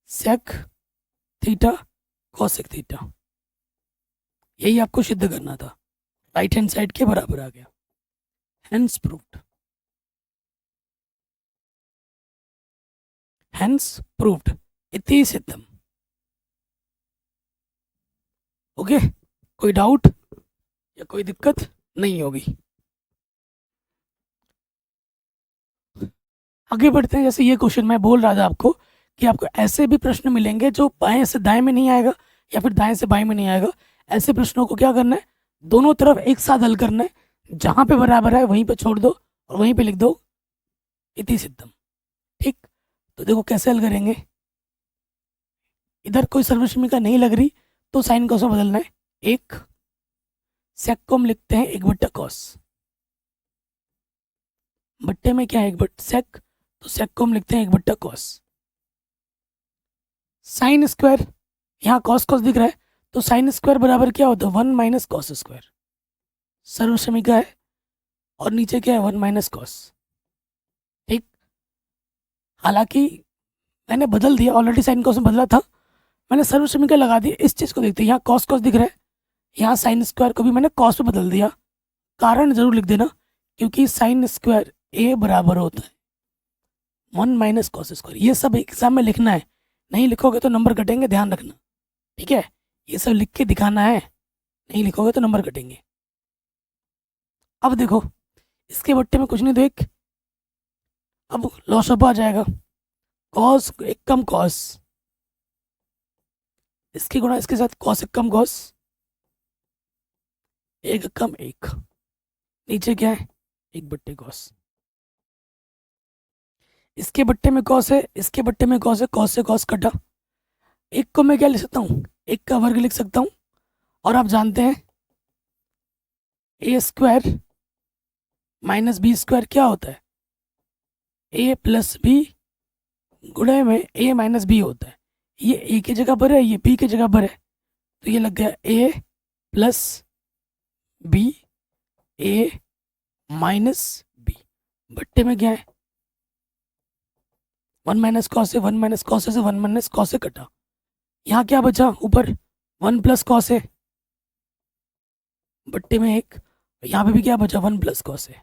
सेक थीटा कॉसेक थीटा, यही आपको सिद्ध करना था, राइट हैंड साइड के बराबर आ गया। हेंस प्रूव्ड, हेंस प्रूव्ड, इति सिद्धम। ओके, कोई डाउट या कोई दिक्कत नहीं होगी। आगे बढ़ते हैं। जैसे ये क्वेश्चन मैं बोल रहा था आपको कि आपको ऐसे भी प्रश्न मिलेंगे जो बाएं से दाएं में नहीं आएगा या फिर दाएं से बाएं में नहीं आएगा। ऐसे प्रश्नों को क्या करना है, दोनों तरफ एक साथ हल करना है, जहां पे बराबर है वहीं पे छोड़ दो और वहीं पे लिख दो इति सिद्धम। ठीक, तो देखो कैसे हल करेंगे। इधर कोई सर्वसमीका नहीं लग रही तो साइन को बदलना है, 1 सेक को हम लिखते हैं 1 बट्टा कॉस, बट्टे में क्या है 1 बट्टा सेक, तो सेक को हम लिखते हैं 1 बट्टा कॉस। साइन स्क्वायर, यहाँ कॉस कॉस दिख रहा है तो साइन स्क्वायर बराबर क्या होता है 1 माइनस कॉस स्क्वायर, सर्वसमीका है, और नीचे क्या है 1 माइनस कॉस। ठीक, हालांकि मैंने बदल दिया, ऑलरेडी साइन कॉस में बदला था, मैंने सर्वसमीका लगा दी। इस चीज़ को देखते हैं, यहाँ कॉस कॉस दिख रहा है, यहाँ साइन स्क्वायर को भी मैंने कॉस पे बदल दिया। कारण जरूर लिख देना, क्योंकि साइन स्क्वायर ए बराबर होता है 1 माइनस कॉस स्क्वायर। ये सब एग्जाम में लिखना है, नहीं लिखोगे तो नंबर कटेंगे, ध्यान रखना। ठीक है, ये सब लिख के दिखाना है, नहीं लिखोगे तो नंबर कटेंगे। अब देखो इसके बट्टे में कुछ नहीं, तो एक अब लॉसअप आ जाएगा, कॉस 1 कम कॉस, इसकी गुणा इसके साथ कॉस 1 कम कॉस, 1 कम 1, नीचे क्या है 1 बट्टे कॉस। इसके बट्टे में कॉस है, इसके बट्टे में कॉस है, कॉस से कॉस कटा। 1 को मैं क्या लिख सकता हूँ, 1 का वर्ग लिख सकता हूँ, और आप जानते हैं ए स्क्वायर माइनस बी स्क्वायर क्या होता है, ए प्लस बी गुणे में ए माइनस बी होता है। ये ए की जगह पर है, ये बी की जगह पर है, तो ये लग गया ए प्लस बी ए माइनस बी। बट्टे में क्या है 1 माइनस कॉस है, 1 माइनस कॉस से 1 माइनस कॉस से कटा। यहाँ क्या बचा ऊपर 1 प्लस कॉस है, बट्टे में 1, यहाँ पे भी क्या बचा, 1 प्लस कॉस ए,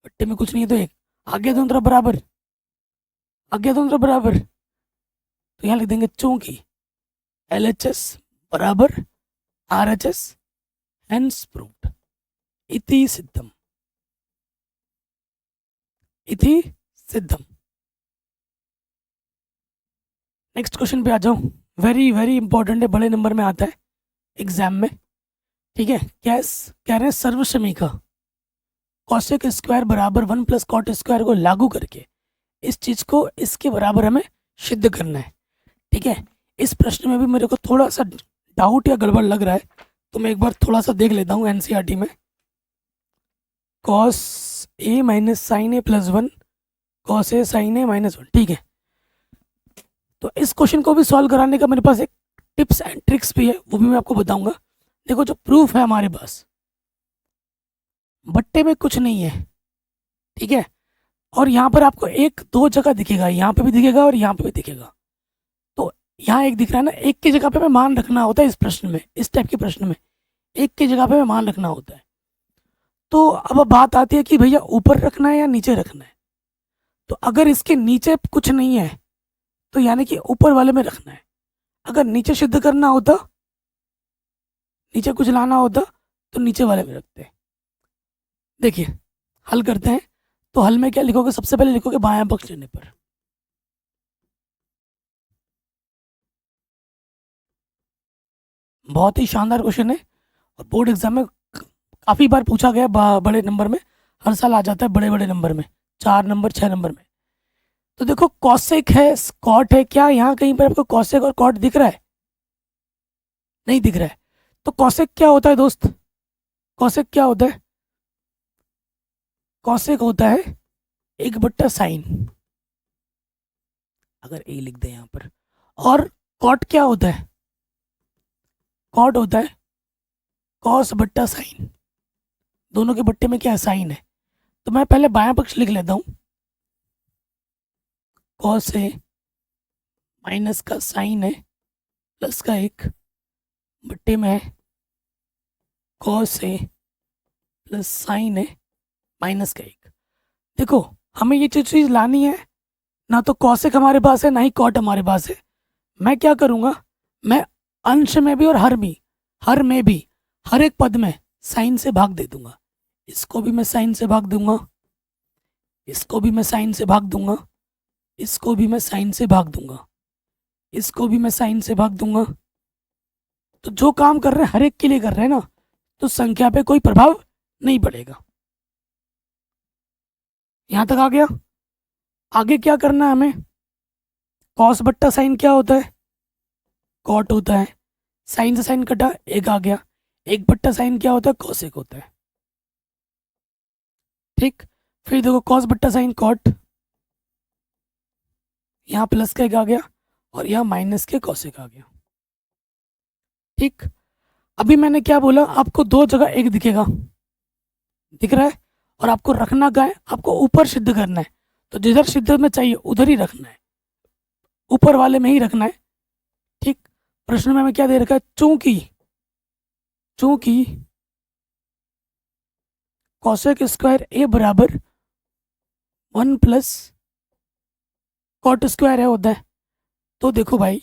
बट्टे में कुछ नहीं है तो एक, आगे दोनों तरफ बराबर, आगे दोनों तरफ बराबर, तो यहाँ लिख देंगे चूंकि LHS बराबर RHS हेंस प्रूव्ड, इति सिद्धम, इति सिद्धम। नेक्स्ट क्वेश्चन पे आ जाओ, वेरी वेरी इंपॉर्टेंट है, बड़े नंबर में आता है एग्जाम में, ठीक है। क्या कह रहे हैं, सर्वसमीका कॉसेक स्क्वायर बराबर 1 प्लस कॉट स्क्वायर को लागू करके इस चीज को इसके बराबर हमें सिद्ध करना है, ठीक है। इस प्रश्न में भी मेरे को थोड़ा सा डाउट या गड़बड़ लग रहा है, तो मैं एक बार थोड़ा सा देख लेता हूँ एनसीईआरटी में। Cos A minus sign A plus 1 cos A sign A minus 1, ठीक है। तो इस क्वेश्चन को भी सॉल्व कराने का मेरे पास एक टिप्स एंड ट्रिक्स भी है, वो भी मैं आपको बताऊंगा। देखो जो प्रूफ है हमारे पास, बट्टे में कुछ नहीं है, ठीक है। और यहाँ पर आपको एक दो जगह दिखेगा, यहाँ पे भी दिखेगा और यहाँ पे भी दिखेगा। तो यहाँ एक दिख रहा है ना, एक की जगह पे हमें मान रखना होता है इस प्रश्न में, इस टाइप के प्रश्न में एक की जगह पे हमें मान रखना होता है। तो अब बात आती है कि भैया ऊपर रखना है या नीचे रखना है। तो अगर इसके नीचे कुछ नहीं है तो यानी कि ऊपर वाले में रखना है। अगर नीचे सिद्ध करना होता, नीचे कुछ लाना होता, तो नीचे वाले में रखते हैं। देखिए हल करते हैं, तो हल में क्या लिखोगे, सबसे पहले लिखोगे बायां पक्ष लेने पर, बहुत ही शानदार क्वेश्चन है और बोर्ड एग्जाम में काफ़ी बार पूछा गया, बड़े नंबर में, हर साल आ जाता है बड़े बड़े नंबर में, 4 नंबर 6 नंबर में। तो देखो कॉसेक है, कॉट है, क्या यहाँ कहीं पर आपको कॉसेक और कॉट दिख रहा है? नहीं दिख रहा है। तो कॉसेक क्या होता है दोस्त, कॉसेक क्या होता है? कॉसेक होता है 1/साइन, अगर ए लिख दे यहाँ पर। और कॉट क्या होता है? कॉट होता है cos/साइन, दोनों के बट्टे में क्या है, साइन है। तो मैं पहले बायां पक्ष लिख लेता हूँ, कॉस है माइनस का साइन है प्लस का 1 बट्टे में है कॉस है प्लस साइन है माइनस का 1। देखो हमें ये जो चीज़ लानी है, ना तो कॉसेक हमारे पास है ना ही कॉट हमारे पास है। मैं क्या करूँगा, मैं अंश में भी और हर में भी हर एक पद में साइन से भाग दे दूंगा। इसको भी मैं साइन से भाग दूंगा, इसको भी मैं साइन से भाग दूंगा, इसको भी मैं साइन से भाग दूंगा, इसको भी मैं साइन से भाग दूंगा। तो जो काम कर रहे हैं हर एक के लिए कर रहे हैं ना, तो संख्या पे कोई प्रभाव नहीं पड़ेगा। यहां तक आ गया। आगे क्या करना है हमें, cos/साइन क्या होता है, कॉट होता है, साइन से साइन कटा 1 आ गया, 1/साइन क्या होता है, कॉसेक होता है, ठीक। फिर देखो cos/साइन कॉट, यहाँ प्लस का 1 आ गया और यहाँ माइनस के कॉसेक आ गया, ठीक। अभी मैंने क्या बोला, आपको दो जगह 1 दिखेगा, दिख रहा है, और आपको रखना क्या है, आपको ऊपर सिद्ध करना है। तो जिधर सिद्ध में चाहिए उधर ही रखना है, ऊपर वाले में ही रखना है, ठीक। प्रश्न में हमें क्या दे रखा है, चूंकि कॉसेक स्क्वायर ए बराबर 1 प्लस कॉट स्क्वायर है होता है। तो देखो भाई,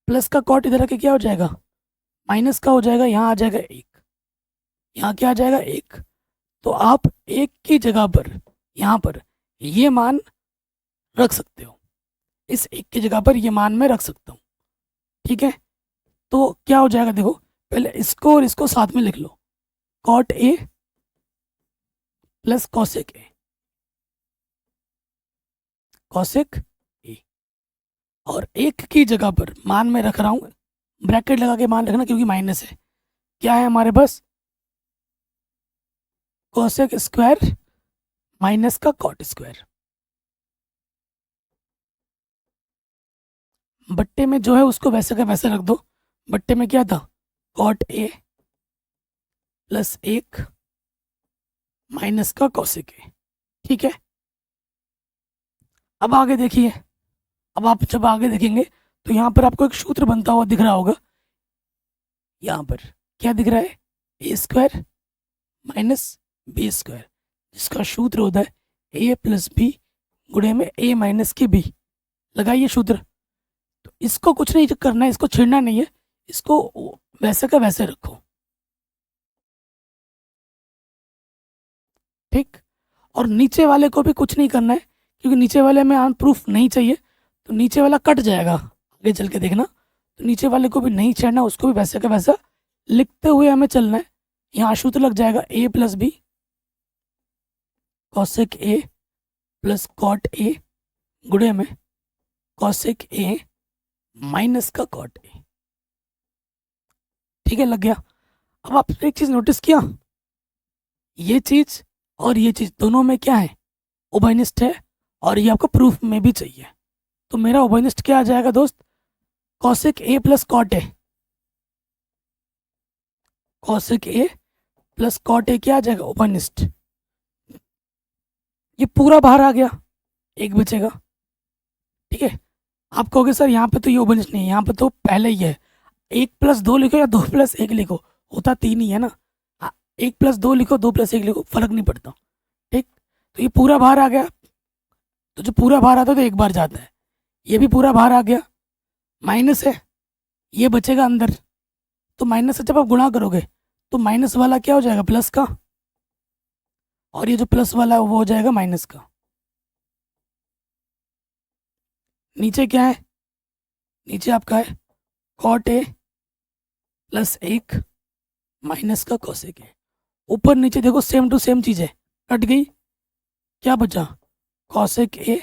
प्लस का कॉट इधर आके क्या हो जाएगा, माइनस का हो जाएगा, यहाँ आ जाएगा 1, यहाँ क्या आ जाएगा 1। तो आप 1 की जगह पर यहाँ पर ये मान रख सकते हो, इस 1 की जगह पर ये मान मैं रख सकता हूँ, ठीक है। तो क्या हो जाएगा, देखो पहले इसको और इसको साथ में लिख लो, cot A plus cosec A, cosec A. और 1 की जगह पर मान मैं रख रहा हूँ, ब्रैकेट लगा के मान रखना क्योंकि माइनस है। क्या है हमारे पास, कॉसेक स्क्वायर माइनस का कॉट स्क्वायर, बट्टे में जो है उसको वैसे का वैसे रख दो। बट्टे में क्या था, कॉट ए प्लस 1 माइनस का कॉसेक ए, ठीक है। अब आगे देखिए, अब आप जब आगे देखेंगे तो यहाँ पर आपको एक सूत्र बनता हुआ दिख रहा होगा, यहाँ पर क्या दिख रहा है, A square minus B square, जिसका सूत्र होता है ए प्लस बी गुणे में ए माइनस के बी। लगाइए सूत्र। तो इसको कुछ नहीं करना है, इसको छेड़ना नहीं है, इसको वैसे का वैसे रखो। ठीक। और नीचे वाले को भी कुछ नहीं करना है, क्योंकि नीचे वाले में प्रूफ नहीं चाहिए, तो नीचे वाला कट जाएगा, आगे चल के देखना। तो नीचे वाले को भी नहीं छेड़ना, उसको भी वैसे का वैसा लिखते हुए हमें चलना है। यहाँ सूत्र लग जाएगा A plus B cosec A plus cot A गुणे में कॉसेक ए माइनस का कॉट ए। ठीक है, लग गया। अब आपने एक चीज नोटिस किया, ये चीज और ये चीज दोनों में क्या है, उभयनिष्ठ है, और ये आपको प्रूफ में भी चाहिए। तो मेरा उभयनिष्ठ क्या आ जाएगा दोस्त, cosec A plus cot A. Cosec A plus cot A क्या आ जाएगा, उभयनिष्ठ। ये पूरा बाहर आ गया, एक बचेगा। ठीक है, आप कहोगे सर यहाँ पे तो ये उभयनिष्ठ नहीं है, यहाँ पे तो पहले ही है। 1+2 लिखो या 2+1 लिखो, होता 3 ही है ना। 1+2 लिखो, 2+1 लिखो, फर्क नहीं पड़ता। ठीक, तो ये पूरा बाहर आ गया। तो जो पूरा बाहर आता है तो एक बार जाता है, ये भी पूरा बाहर आ गया। माइनस है, ये बचेगा अंदर। तो माइनस से जब आप गुणा करोगे तो माइनस वाला क्या हो जाएगा, प्लस का, और ये जो प्लस वाला है वो हो जाएगा माइनस का। नीचे क्या है, नीचे आपका है कॉट ए प्लस 1 माइनस का कॉसेक ए। ऊपर नीचे देखो सेम टू सेम चीज है, कट गई, क्या बचा, cosec A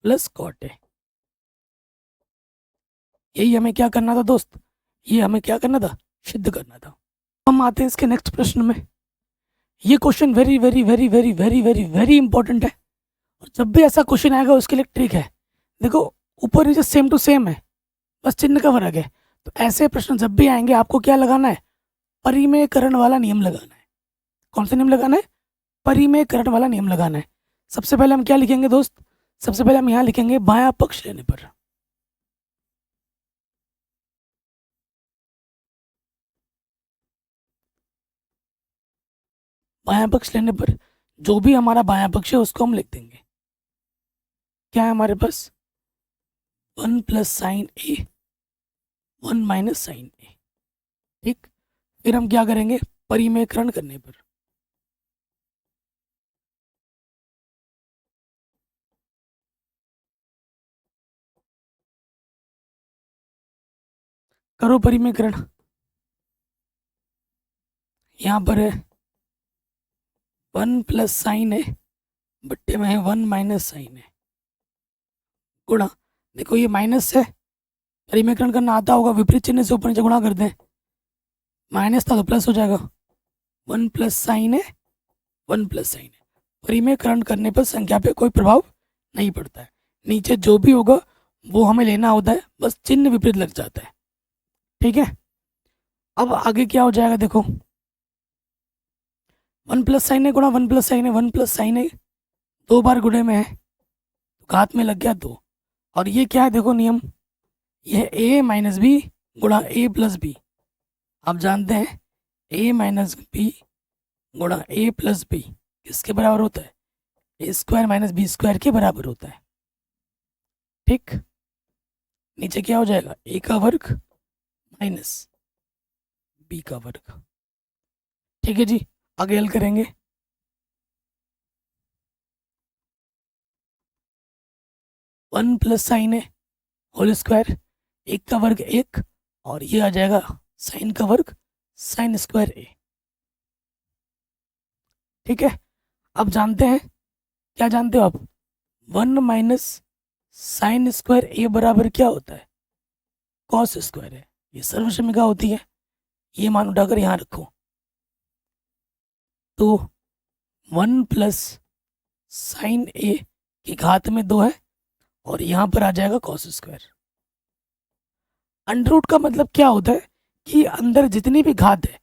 plus cot A. यही हमें क्या करना था दोस्त, ये हमें क्या करना था, सिद्ध करना था। हम आते हैं इसके नेक्स्ट प्रश्न में। ये question very very very very very very very important है, और जब भी ऐसा क्वेश्चन आएगा उसके लिए ट्रिक है। देखो ऊपर नीचे सेम टू सेम है, बस चिन्ह का फर्क है। तो ऐसे प्रश्न जब भी आएंगे आपको क्या लगाना है, परिमेयकरण वाला नियम लगाना है। कौन सा नियम लगाना है, परिमेयकरण वाला नियम लगाना है। सबसे पहले हम क्या लिखेंगे दोस्त, सबसे पहले हम यहाँ लिखेंगे बायां पक्ष लेने पर। बायां पक्ष लेने पर जो भी हमारा बायां पक्ष है उसको हम लिख देंगे। क्या है हमारे पास, 1 प्लस साइन ए 1 माइनस साइन ए। ठीक, फिर हम क्या करेंगे, परिमेयकरण करने पर करो परिमेयकरण। यहाँ पर है 1 प्लस साइन है बट्टे में है 1 माइनस साइन है गुणा, देखो ये माइनस है, परिमेयकरण करना आता होगा, विपरीत चिन्ह से ऊपर नीचे गुणा कर दें, माइनस था तो प्लस हो जाएगा, 1 प्लस साइन है 1 प्लस साइन है। परिमेयकरण करने पर संख्या पे कोई प्रभाव नहीं पड़ता है, नीचे जो भी होगा वो हमें लेना होता है, बस चिन्ह विपरीत लग जाता है। ठीक है, अब आगे क्या हो जाएगा, देखो 1 प्लस साइन है गुणा 1 प्लस साइन है, 1 प्लस साइन है 2 बार गुणे में है तो घात में लग गया 2। और ये क्या है, देखो नियम, ये a माइनस बी गुणा a प्लस बी। आप जानते हैं a माइनस बी गुणा a प्लस बी किसके बराबर होता है, A square minus B square के बराबर होता है। ठीक, नीचे क्या हो जाएगा, a का वर्ग माइनस b का वर्ग। ठीक है जी, आगे हल करेंगे। वन प्लस साइन है होल स्क्वायर, 1 का वर्ग 1, और ये आ जाएगा साइन का वर्ग साइन स्क्वायर ए। ठीक है, अब जानते हैं, क्या जानते हो आप, 1 माइनस साइन स्क्वायर ए बराबर क्या होता है, कॉस स्क्वायर है। ये सर्वसमीका होती है, ये मान उठाकर यहाँ रखो। तो 1 प्लस साइन ए की घात में 2 है, और यहाँ पर आ जाएगा कॉस स्क्वायर। अंडर रूट का मतलब क्या होता है कि अंदर जितनी भी घात है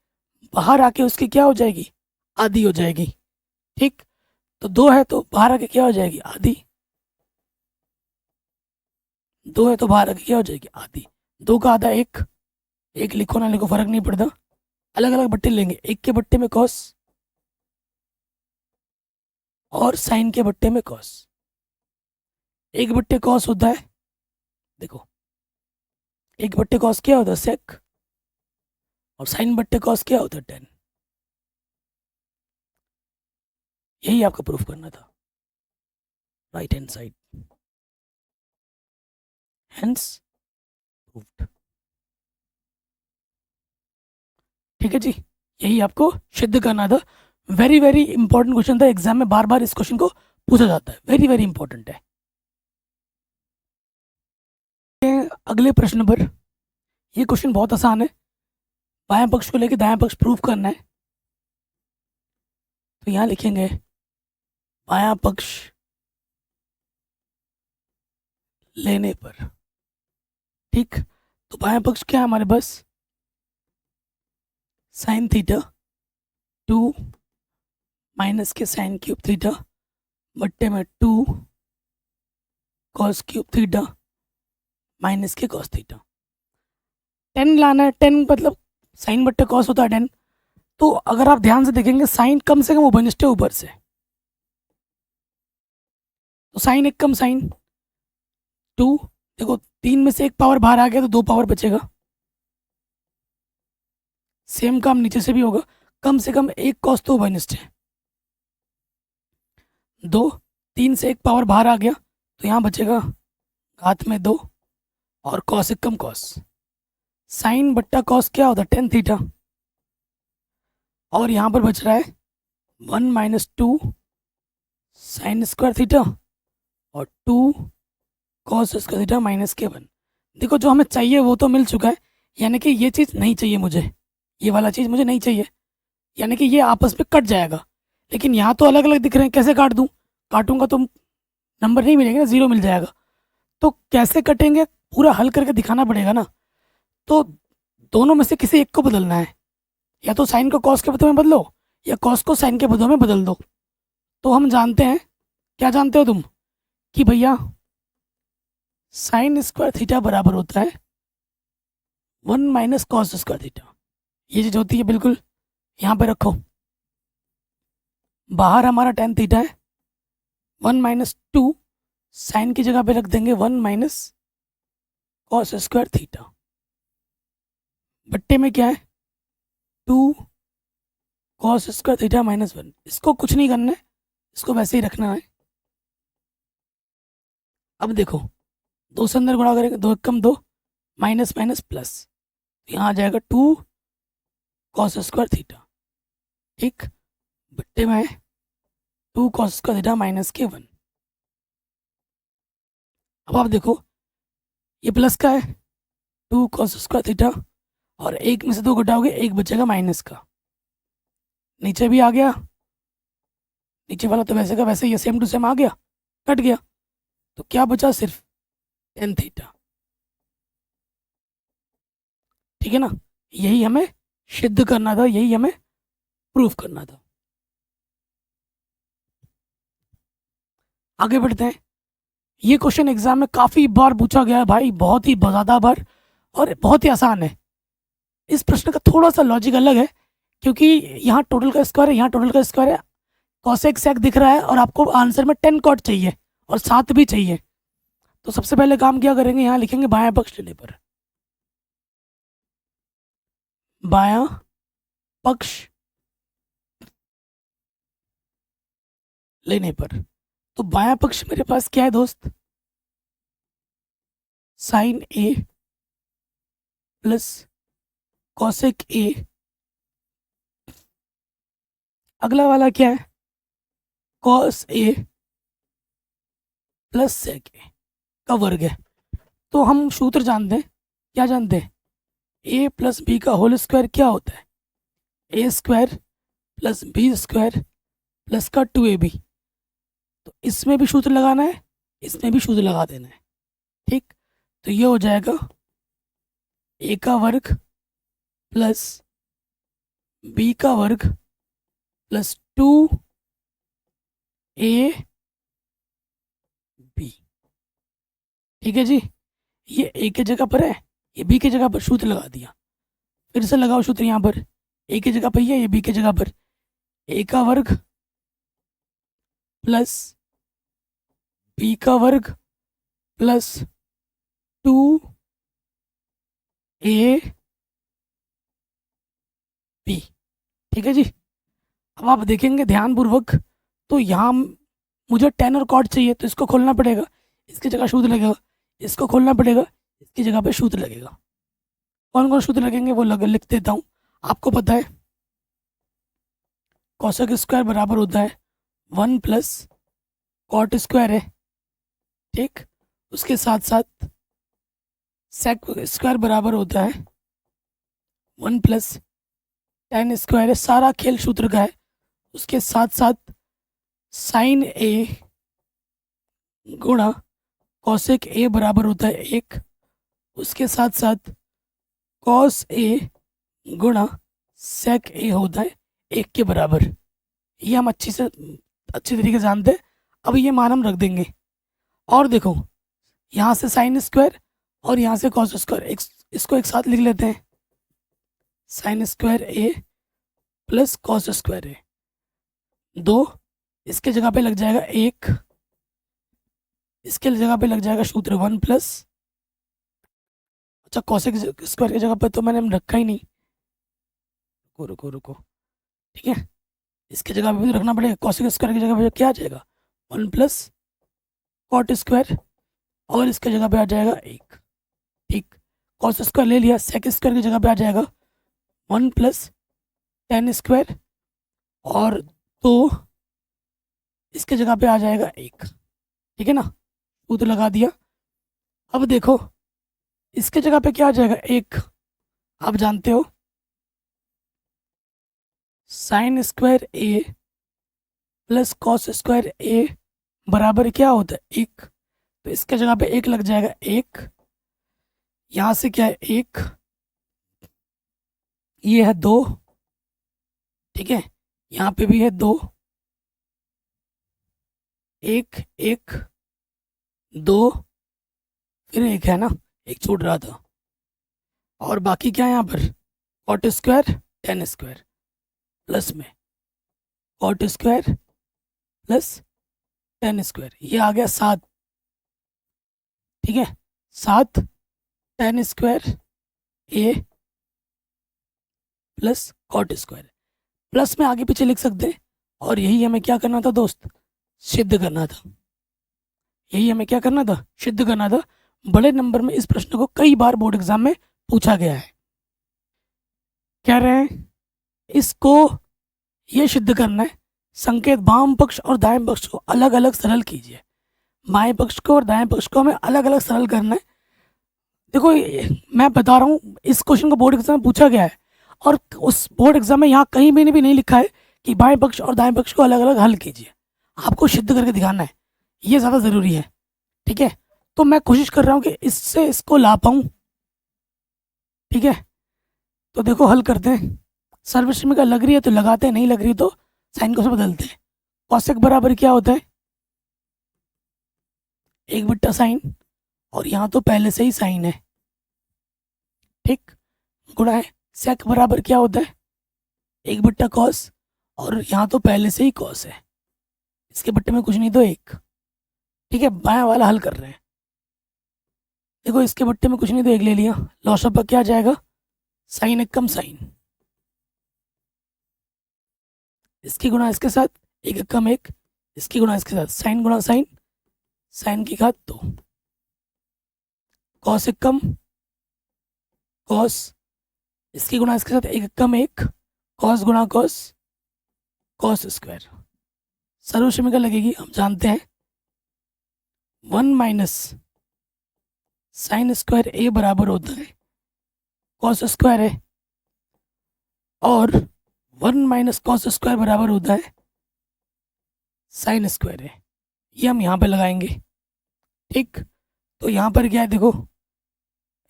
बाहर आके उसकी क्या हो जाएगी, आधी हो जाएगी। ठीक, तो 2 है तो बाहर आके क्या हो जाएगी, आधी। 2 है तो बाहर आके क्या हो जाएगी, आधी। 2 का आधा 1, 1 लिखो ना लिखो फर्क नहीं पड़ता, अलग अलग बट्टे लेंगे, एक के बट्टे में कॉस और साइन के बट्टे में कॉस। एक बट्टे कॉस होता है, देखो एक बट्टे कॉस क्या होता है सेक, और साइन बट्टे कॉस क्या होता है टेन। यही आपको प्रूफ करना था, right hand side, hence proved. ठीक है जी, यही आपको सिद्ध करना था। वेरी वेरी इंपॉर्टेंट क्वेश्चन था, एग्जाम में बार बार इस क्वेश्चन को पूछा जाता है, वेरी वेरी इंपॉर्टेंट है। अगले प्रश्न पर, ये क्वेश्चन बहुत आसान है, बाएं पक्ष को लेकर दाएं पक्ष प्रूफ करना है। तो यहां लिखेंगे बायां पक्ष लेने पर। ठीक, तो बायां पक्ष क्या है हमारे पास, साइन थीटा 2 माइनस के साइन क्यूब थीटा बट्टे में 2 कॉस क्यूब थीटा माइनस के कॉस थीटा। 10 लाना है, 10 मतलब साइन बट्टे कॉस होता है 10। तो अगर आप ध्यान से देखेंगे साइन कम से कम ऊपर ऊपर से, तो साइन एक कम साइन 2, देखो 3 में से एक पावर बाहर आ गया तो 2 पावर बचेगा। सेम काम नीचे से भी होगा, कम से कम एक कॉस तो ऊपर है 2, 3 से एक पावर बाहर आ गया तो यहाँ बचेगा घात में 2 और कॉस एक कम कॉस। साइन बट्टा कॉस क्या होता है 10 थीटा, और यहाँ पर बच रहा है 1 माइनस 2 साइन स्क्वायर थीटा और 2 कॉस स्क्वायर थीटा माइनस के 1। देखो जो हमें चाहिए वो तो मिल चुका है, यानी कि ये चीज़ नहीं चाहिए मुझे, ये वाला चीज़ मुझे नहीं चाहिए, यानी कि ये आपस में कट जाएगा। लेकिन यहाँ तो अलग अलग दिख रहे हैं, कैसे काट दूँ, काटूंगा तो नंबर नहीं मिलेगा ना, 0 मिल जाएगा। तो कैसे कटेंगे पूरा हल करके दिखाना पड़ेगा ना। तो दोनों में से किसी एक को बदलना है, या तो साइन को कॉस के बदले में बदलो या कॉस को साइन के बदले में बदल दो। तो हम जानते हैं, क्या जानते हो तुम, कि भैया साइन स्क्वायर थीटा बराबर होता है 1 माइनस कॉस स्क्वायर थीटा। ये चीज होती है बिल्कुल, यहाँ पे रखो, बाहर हमारा tan थीटा है, 1 माइनस 2 साइन की जगह पे रख देंगे 1 माइनस कॉस स्क्वायर थीटा। बट्टे में क्या है 2 कॉस स्क्वायर थीटा माइनस 1। इसको कुछ नहीं करना है, इसको वैसे ही रखना है। अब देखो 2 से अंदर गुणा करेंगे, 2 एकम 2 माइनस माइनस प्लस, यहाँ आ जाएगा 2 कॉस स्क्वायर थीटा। ठीक, बट्टे में 2 कॉस स्क्वायर थीटा माइनस के 1। अब आप देखो ये प्लस का है 2 कॉस स्क्वायर थीटा, और एक में से 2 घटाओगे एक बचेगा माइनस का, नीचे भी आ गया, नीचे वाला तो वैसे का वैसे ये सेम टू सेम आ गया, कट गया, तो क्या बचा सिर्फ tan थीटा। ठीक है ना, यही हमें सिद्ध करना था, यही हमें प्रूफ करना था। आगे बढ़ते हैं। ये क्वेश्चन एग्जाम में काफी बार पूछा गया है भाई, बहुत ही ज्यादा बार, और बहुत ही आसान है। इस प्रश्न का थोड़ा सा लॉजिक अलग है, क्योंकि यहाँ टोटल का स्क्वायर है, यहाँ टोटल का स्क्वायर है, कॉसेक सेक दिख रहा है, और आपको आंसर में 10 कॉट चाहिए और 7 भी चाहिए। तो सबसे पहले काम क्या करेंगे, यहाँ लिखेंगे बायां पक्ष लेने पर, बायां पक्ष लेने पर। तो बायां पक्ष मेरे पास क्या है दोस्त, sine A plus cosec A, अगला वाला क्या है कॉस ए प्लस सेक ए का वर्ग है। तो हम सूत्र जानते हैं, क्या जानते हैं, ए प्लस बी का होल स्क्वायर क्या होता है, A square plus B square plus का 2ab। तो इसमें भी सूत्र लगाना है, इसमें भी सूत्र लगा देना है। ठीक, तो ये हो जाएगा ए का वर्ग प्लस बी का वर्ग प्लस 2ab। ठीक है जी, ये ए के जगह पर है, ये बी की जगह पर सूत्र लगा दिया। फिर से लगाओ सूत्र यहाँ पर, ए की जगह पे ये बी की जगह पर ए का वर्ग प्लस बी का वर्ग प्लस 2 ए बी। ठीक है जी। अब आप देखेंगे ध्यानपूर्वक, तो यहाँ मुझे टेन और कॉट चाहिए, तो इसको खोलना पड़ेगा, इसकी जगह सूत्र लगेगा, इसको खोलना पड़ेगा, इसकी जगह पे सूत्र लगेगा। कौन कौन सूत्र लगेंगे वो लिख देता हूँ। आपको पता है कॉसेक स्क्वायर बराबर होता है 1 प्लस कॉट स्क्वायर है, ठीक। उसके साथ साथ सेक स्क्वायर बराबर होता है 1 प्लस टेन स्क्वायर है, सारा खेल सूत्र का है। उसके साथ साथ साइन ए गुणा कॉसेक ए बराबर होता है 1। उसके साथ साथ कॉस ए गुणा सेक ए होता है 1 के बराबर। ये हम अच्छी तरीके से जानते हैं। अब ये मान हम रख देंगे, और देखो यहाँ से साइन स्क्वायर और यहाँ से कॉस स्क्वायर, इसको एक साथ लिख लेते हैं। Sine square A plus cos square ए, 2, इसके जगह पे लग जाएगा 1, इसके जगह पे लग जाएगा सूत्र 1 प्लस, अच्छा कॉसेक स्क्वायर की जगह पे तो मैंने रखा ही नहीं, रुको रुको रुको, ठीक है, इसके जगह पे भी तो रखना पड़ेगा। कॉसेक स्क्वायर की जगह पे क्या आ जाएगा 1 प्लस कॉट स्क्वायर, और इसके जगह पे आ जाएगा 1, ठीक। कॉस स्क्वायर ले लिया, सेक स्क्वायर की जगह पे आ जाएगा 1 प्लस टेन स्क्वायर, और तो इसके जगह पे आ जाएगा 1, ठीक है ना, सूत्र लगा दिया। अब देखो इसके जगह पे क्या आ जाएगा 1, आप जानते हो sine square A plus cos square ए बराबर क्या होता है 1, तो इसके जगह पे 1 लग जाएगा 1, यहाँ से क्या है 1, ये है 2, ठीक है, यहाँ पे भी है 2, 1 1 2, फिर 1 है ना, 1 छूट रहा था, और बाकी क्या है यहाँ पर cot square tan square plus में cot square plus tan square, ये आ गया 7, ठीक है, 7 tan square A plus cot square, plus में आगे पीछे लिख सकते हैं। और यही हमें क्या करना था दोस्त, सिद्ध करना था। यही हमें क्या करना था, सिद्ध करना था। बड़े नंबर में इस प्रश्न को कई बार बोर्ड एग्जाम में पूछा गया है। कह रहे हैं इसको ये सिद्ध करना है, संकेत वाम पक्ष और दाएं पक्ष को अलग अलग सरल कीजिए। बाएं पक्ष को और दाएं पक्ष को हमें अलग अलग सरल करना है। देखो मैं बता रहा हूँ, इस क्वेश्चन को बोर्ड एग्जाम में पूछा गया है, और उस बोर्ड एग्जाम में यहाँ कहीं भी नहीं लिखा है कि बाएं पक्ष और दाएं पक्ष को अलग अलग हल कीजिए। आपको सिद्ध करके दिखाना है, ये ज़्यादा ज़रूरी है, ठीक है। तो मैं कोशिश कर रहा हूँ कि इससे इसको ला पाऊँ, ठीक है। तो देखो हल करते हैं। सर्वश्रेणी का लग रही है तो लगाते हैं, नहीं लग रही तो साइन को से बदलते हैं। कॉसेक बराबर क्या होता है 1/sin, और यहाँ तो पहले से ही साइन है, ठीक, गुणा है सेक बराबर क्या होता है 1/cos, और यहाँ तो पहले से ही कॉस है, इसके बट्टे में कुछ नहीं तो 1, ठीक है। बायां वाला हल कर रहे हैं, देखो इसके बट्टे में कुछ नहीं तो 1 ले लिया, लॉस ऑफ क्या आ जाएगा साइन 1 कम साइन, इसकी गुणा इसके साथ 1 कम 1, इसकी गुणा इसके साथ साइन गुणा साइन, साइन की घात 2, कॉस 1 कम कॉस, इसकी गुणा इसके साथ 1 कम 1, कॉस गुणा कॉस, कॉस स्क्वायर। सर्वश्रेणी लगेगी, हम जानते हैं 1 माइनस साइन स्क्वायर ए बराबर होता है कॉस स्क्वायर है, और 1 माइनस कॉस स्क्वायर बराबर होता है साइन स्क्वायर है। ये हम यहाँ पे लगाएंगे, ठीक। तो यहाँ पर क्या है देखो,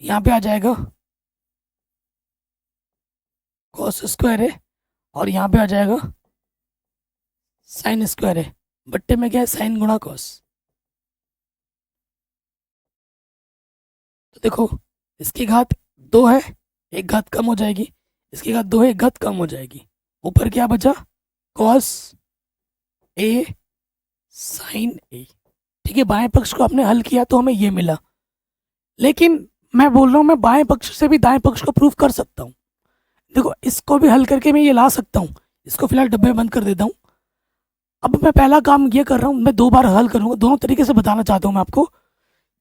यहाँ पे आ जाएगा कॉस स्क्वायर है, और यहाँ पे आ जाएगा साइन स्क्वायर है, बट्टे में क्या है साइन गुणा कॉस। तो देखो इसकी घात 2 है, एक घात कम हो जाएगी, इसके बाद दो है, घत कम हो जाएगी, ऊपर क्या बचा, कॉस ए साइन ए। ठीक है, बाएं पक्ष को आपने हल किया तो हमें ये मिला, लेकिन मैं बोल रहा हूँ मैं बाएं पक्ष से भी दाएं पक्ष को प्रूव कर सकता हूँ। देखो इसको भी हल करके मैं ये ला सकता हूँ, इसको फिलहाल डब्बे में बंद कर देता हूँ। अब मैं पहला काम ये कर रहा हूँ, मैं 2 बार हल करूँगा, दोनों तरीके से बताना चाहता हूँ मैं आपको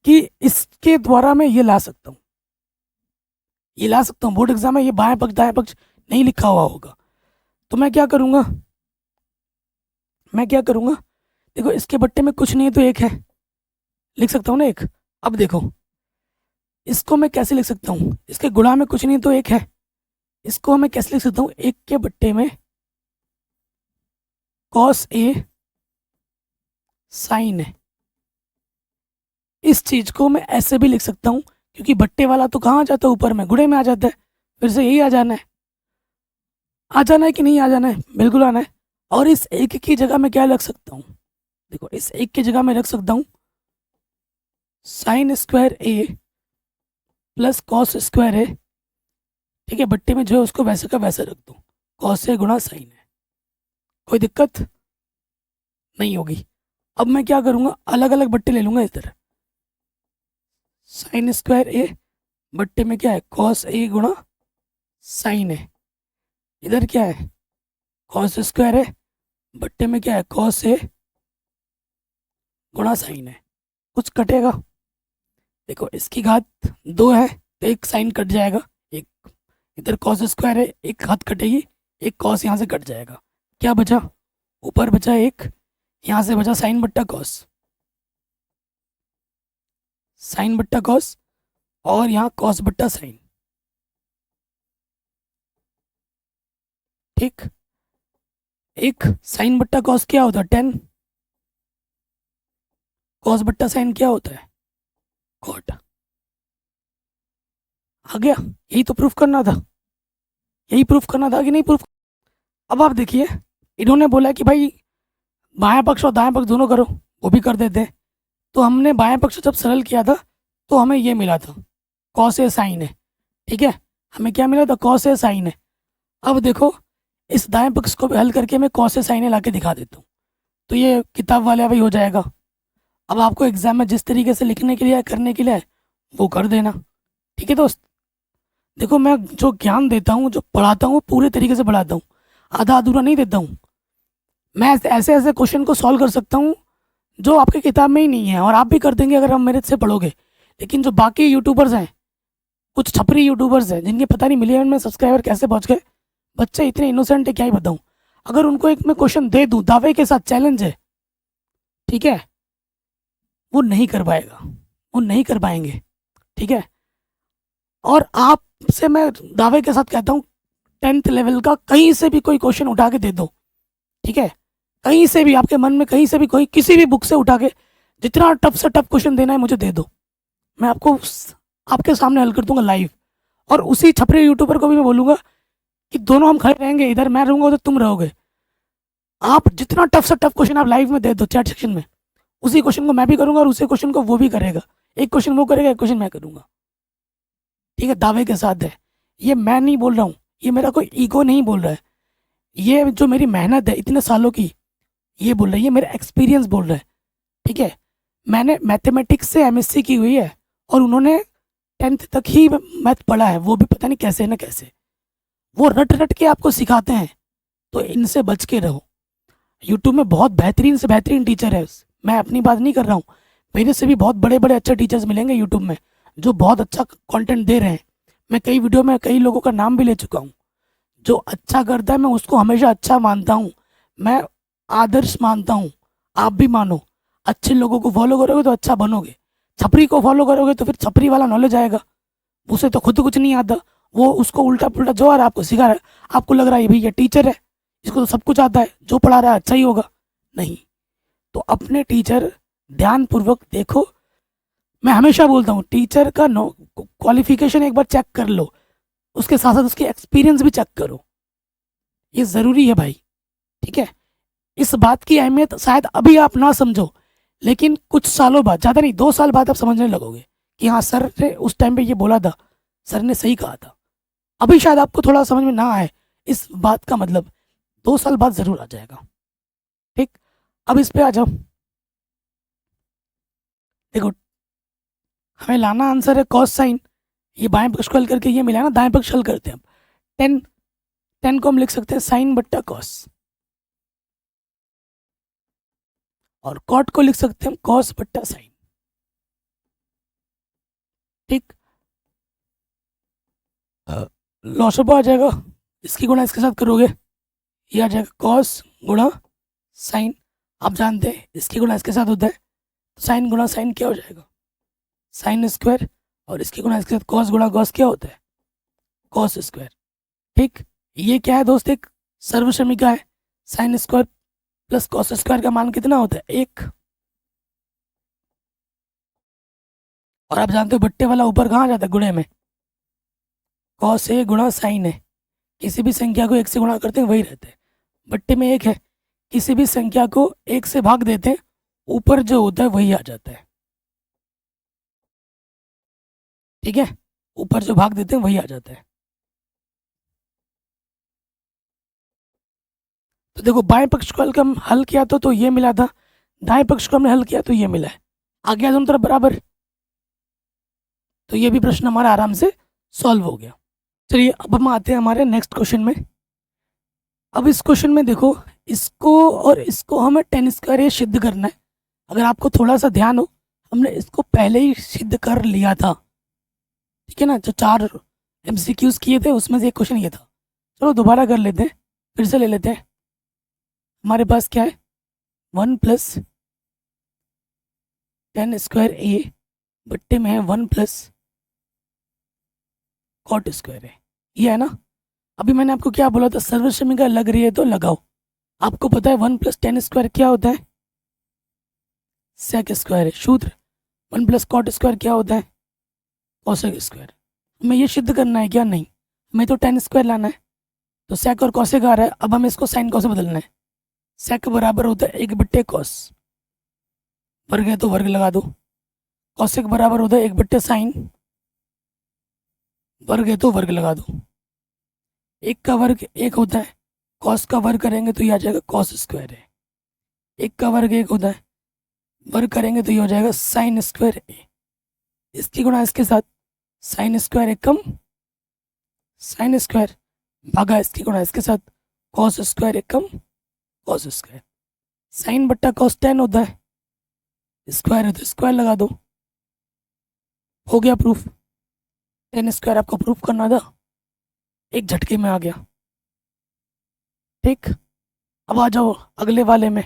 कि इसके द्वारा मैं ये ला सकता हूँ, ये ला सकता हूँ। बोर्ड एग्जाम में ये बाएं पक्ष दाएं पक्ष नहीं लिखा हुआ होगा, तो मैं क्या करूँगा, देखो इसके बट्टे में कुछ नहीं है तो एक है, लिख सकता हूँ ना एक। अब देखो इसको मैं कैसे लिख सकता हूँ, इसके गुणा में कुछ नहीं तो एक है, इसको मैं कैसे लिख सकता हूँ, एक के बट्टे में कॉस ए साइन है। इस चीज को मैं ऐसे भी लिख सकता हूँ, क्योंकि बट्टे वाला तो कहाँ आ जाता है, ऊपर में गुणे में आ जाता है, फिर से यही आ जाना है कि नहीं आ जाना है, बिल्कुल आना है। और इस एक की जगह मैं क्या रख सकता हूँ, देखो इस एक की जगह मैं रख सकता हूँ sine square A plus cos square ए। ठीक है, बट्टे में जो है उसको वैसे का वैसे रख दो, कॉस ए गुणा साइन है, कोई दिक्कत नहीं होगी। अब मैं क्या करूँगा, अलग अलग बट्टे ले लूँगा इधर, साइन स्क्वायर ए बट्टे में क्या है, कॉस ए गुणा साइन है, इधर क्या है कॉस स्क्वायर है बट्टे में क्या है, कॉस ए गुणा साइन है। कुछ कटेगा, देखो इसकी घात 2 है तो एक साइन कट जाएगा, एक इधर कॉस स्क्वायर है, एक घात कटेगी, एक कॉस यहाँ से कट जाएगा, क्या बचा, ऊपर बचा एक, यहाँ से बचा साइन बट्टा कॉस, साइन बट्टा कॉस, और यहाँ कॉस बट्टा साइन। ठीक, एक साइन बट्टा कॉस क्या होता है 10, कॉस बट्टा साइन क्या होता है कॉट। आ गया, यही तो प्रूफ करना था, यही प्रूफ करना था कि नहीं प्रूफ। अब आप देखिए, इन्होंने बोला कि भाई बायां पक्ष और दायां पक्ष दोनों करो, वो भी कर देते, तो हमने बायां पक्ष जब सरल किया था तो हमें ये मिला था कॉस ए साइन है। ठीक है, हमें क्या मिला था, कॉस ए साइन है। अब देखो इस दाएं पक्ष को भी हल करके मैं कॉस ए साइन ए ला के दिखा देता हूँ, तो ये किताब वाला भी हो जाएगा। अब आपको एग्जाम में जिस तरीके से लिखने के लिए करने के लिए वो कर देना। ठीक है दोस्त, देखो मैं जो ज्ञान देता हूँ, जो पढ़ाता हूँ, वो पूरे तरीके से पढ़ाता हूँ, आधा अधूरा नहीं देता हूँ। मैं ऐसे ऐसे क्वेश्चन को सॉल्व कर सकता हूँ जो आपके किताब में ही नहीं है, और आप भी कर देंगे अगर हम मेरे से पढ़ोगे। लेकिन जो बाकी यूट्यूबर्स हैं, कुछ छपरी यूट्यूबर्स हैं जिनके पता नहीं मिलियन में सब्सक्राइबर कैसे पहुँच गए, बच्चे इतने इनोसेंट है क्या ही बताऊँ। अगर उनको एक मैं क्वेश्चन दे दूँ दावे के साथ, चैलेंज है, ठीक है, वो नहीं कर पाएगा, वो नहीं कर पाएंगे। ठीक है, और आपसे मैं दावे के साथ कहता हूँ 10th लेवल का कहीं से भी कोई क्वेश्चन उठा के दे दो, ठीक है, कहीं से भी आपके मन में कहीं से भी कोई किसी भी बुक से उठा के जितना टफ से टफ क्वेश्चन देना है मुझे दे दो, मैं आपको आपके सामने हल कर दूंगा लाइव। और उसी छपरे यूट्यूबर को भी मैं बोलूँगा कि दोनों हम खड़े रहेंगे, इधर मैं रहूँगा उधर तुम रहोगे, आप जितना टफ से टफ क्वेश्चन आप लाइव में दे दो चैट सेक्शन में, उसी क्वेश्चन को मैं भी करूँगा और उसी क्वेश्चन को वो भी करेगा, एक क्वेश्चन वो करेगा, एक क्वेश्चन मैं करूँगा। ठीक है, दावे के साथ है, ये मैं नहीं बोल रहा हूँ, ये मेरा कोई ईगो नहीं बोल रहा है, ये जो मेरी मेहनत है इतने सालों की ये बोल रहा है, ये मेरा एक्सपीरियंस बोल रहा है। ठीक है, मैंने मैथमेटिक्स से एमएससी की हुई है और उन्होंने 10th तक ही मैथ पढ़ा है, वो भी पता नहीं कैसे ना कैसे, वो रट रट के आपको सिखाते हैं, तो इनसे बच के रहो। यूट्यूब में बहुत बेहतरीन से बेहतरीन टीचर है, मैं अपनी बात नहीं कर रहा हूँ, मेरे से भी बहुत बड़े बड़े अच्छे टीचर्स मिलेंगे यूट्यूब में जो बहुत अच्छा कंटेंट दे रहे हैं। मैं कई वीडियो में कई लोगों का नाम भी ले चुका हूँ, जो अच्छा करता है मैं उसको हमेशा अच्छा मानता हूँ, मैं आदर्श मानता हूँ, आप भी मानो। अच्छे लोगों को फॉलो करोगे तो अच्छा बनोगे, छपरी को फॉलो करोगे तो फिर छपरी वाला नॉलेज आएगा, उसे तो खुद कुछ नहीं आता, वो उसको उल्टा पुल्टा जो आ रहा है आपको सिखा रहा है, आपको लग रहा है भाई ये टीचर है इसको तो सब कुछ आता है, जो पढ़ा रहा है अच्छा ही होगा, नहीं। तो अपने टीचर ध्यानपूर्वक देखो, मैं हमेशा बोलता हूँ टीचर का क्वालिफिकेशन एक बार चेक कर लो, उसके साथ साथ उसकी एक्सपीरियंस भी चेक करो, ये ज़रूरी है भाई। ठीक है, इस बात की अहमियत शायद अभी आप ना समझो, लेकिन कुछ सालों बाद, ज़्यादा नहीं 2 साल बाद आप समझने लगोगे कि हाँ सर ने उस टाइम पे ये बोला था, सर ने सही कहा था। अभी शायद आपको थोड़ा समझ में ना आए इस बात का मतलब, 2 साल बाद ज़रूर आ जाएगा। ठीक, अब इस पे आ जाओ। देखो, हमें लाना आंसर है कॉस साइन, ये बाएं पक्ष को हल करके ये मिला ना, दाएं पक्ष हल करते हैं। अब टेन, टेन को हम लिख सकते हैं साइन बट्टा कॉस, और कॉट को लिख सकते हैं हम कॉस बट्टा साइन। ठीक, लॉसअप आ जाएगा, इसकी गुणा इसके साथ करोगे, ये आ जाएगा कॉस गुणा साइन। आप जानते हैं इसकी गुणा इसके साथ होता है, तो साइन गुणा साइन क्या हो जाएगा, साइन स्क्वायर, और इसकी गुणा इसके साथ कॉस गुणा कॉस क्या होता है, कॉस स्क्वायर। ठीक, ये क्या है दोस्त, एक सर्वसमीका है। Sine square plus cos square का मान कितना होता है, 1। और आप जानते हो बट्टे वाला ऊपर कहाँ जाता है, गुणे में, कॉस ए गुणा साइन है। किसी भी संख्या को 1 से गुणा करते हैं वही रहते हैं, बट्टे में 1 है, किसी भी संख्या को 1 से भाग देते हैं, ऊपर जो होता है वही आ जाता है। ठीक है, ऊपर जो भाग देते हैं वही आ जाता है। तो देखो, बाएं पक्ष को हम हल किया तो ये मिला था, दाएं पक्ष को हमने हल किया तो ये मिला है, आ गया दोनों तरफ बराबर। तो ये भी प्रश्न हमारा आराम से सॉल्व हो गया। चलिए अब हम आते हैं हमारे नेक्स्ट क्वेश्चन में। अब इस क्वेश्चन में देखो, इसको और इसको हमें टेन स्क्वायर ये सिद्ध करना है। अगर आपको थोड़ा सा ध्यान हो, हमने इसको पहले ही सिद्ध कर लिया था। ठीक है ना, जो 4 MCQs किए थे उसमें से एक क्वेश्चन ये था। चलो दोबारा कर लेते हैं, फिर से ले लेते हैं। हमारे पास क्या है, 1 प्लस टेन स्क्वायर ए बट्टे में है 1 प्लस कॉट स्क्वायर है, ये है ना। अभी मैंने आपको क्या बोला था, सर्वसमीका लग रही है तो लगाओ। आपको पता है 1 प्लस टेन स्क्वायर क्या होता है, सेक स्क्वायर है। सूत्र 1 प्लस कॉट स्क्वायर क्या होता है, कोसेक स्क्वायर। हमें ये सिद्ध करना है क्या, नहीं, हमें तो टेन स्क्वायर लाना है। तो सेक और कॉसेक आ रहा है, अब हमें इसको साइन कॉस से बदलना है। सेक बराबर होता है 1 बट्टे कॉस, वर्ग है तो वर्ग लगा दो। कॉसेक बराबर होता है 1 बट्टे साइन, वर्ग है तो वर्ग लगा दो। 1 का वर्ग 1 होता है, कॉस का वर्ग करेंगे तो ये आ जाएगा कॉस स्क्वायर है। 1 का वर्ग 1 होता है, वर्ग करेंगे तो ये हो जाएगा साइन स्क्वायर ए। इसकी गुणा इसके साथ, साइन स्क्वायर एक कम साइन स्क्वायर, भागा इसकी गुणा इसके साथ, कॉस स्क्वायर एक कम कॉस स्क्वायर। साइन बट्टा कॉस 10 होता है, स्क्वायर है तो स्क्वायर लगा दो, हो गया प्रूफ। 10 स्क्वायर आपको प्रूफ करना था, एक झटके में आ गया। ठीक, अब आ जाओ अगले वाले में,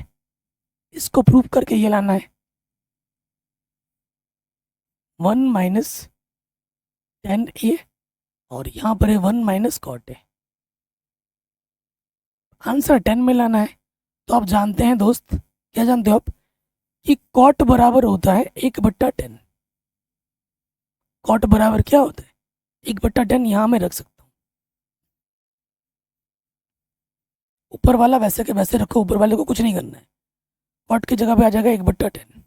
इसको प्रूफ करके ये लाना है। 1 माइनस टेन ए, और यहाँ पर है 1 माइनस कॉट ए। आंसर 10 में लाना है। तो आप जानते हैं दोस्त, क्या जानते हो आप, कि कॉट बराबर होता है 1/10। कॉट बराबर क्या होता है, 1/10। यहाँ मैं रख सकता हूँ, ऊपर वाला वैसे के वैसे रखो, ऊपर वाले को कुछ नहीं करना है। कॉट की जगह पे आ जाएगा 1/10,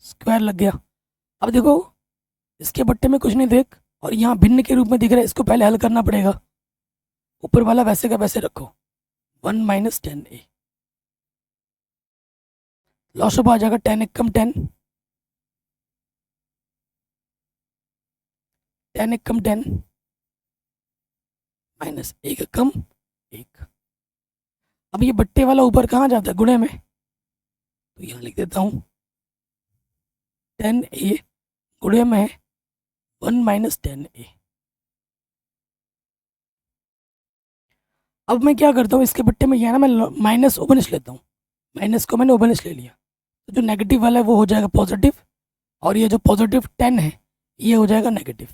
स्क्वायर लग गया। अब देखो, इसके बट्टे में कुछ नहीं देख, और यहाँ भिन्न के रूप में दिख रहा है, इसको पहले हल करना पड़ेगा। ऊपर वाला वैसे का वैसे रखो, 1 माइनस टेन ए, लॉसअप आ जाएगा 10 एक कम 10, 10 एक कम 10, माइनस 1 एक कम 1। अब ये बट्टे वाला ऊपर कहाँ जाता है, गुणे में, तो यहाँ लिख देता हूँ 10a गुणे में 1 माइनस 10a। अब मैं क्या करता हूँ, इसके बट्टे में यह ना मैं माइनस ओपनिश लेता हूँ, माइनस को मैंने ओपनिश ले लिया, तो जो नेगेटिव वाला है वो हो जाएगा पॉजिटिव, और ये जो पॉजिटिव 10 है ये हो जाएगा नेगेटिव।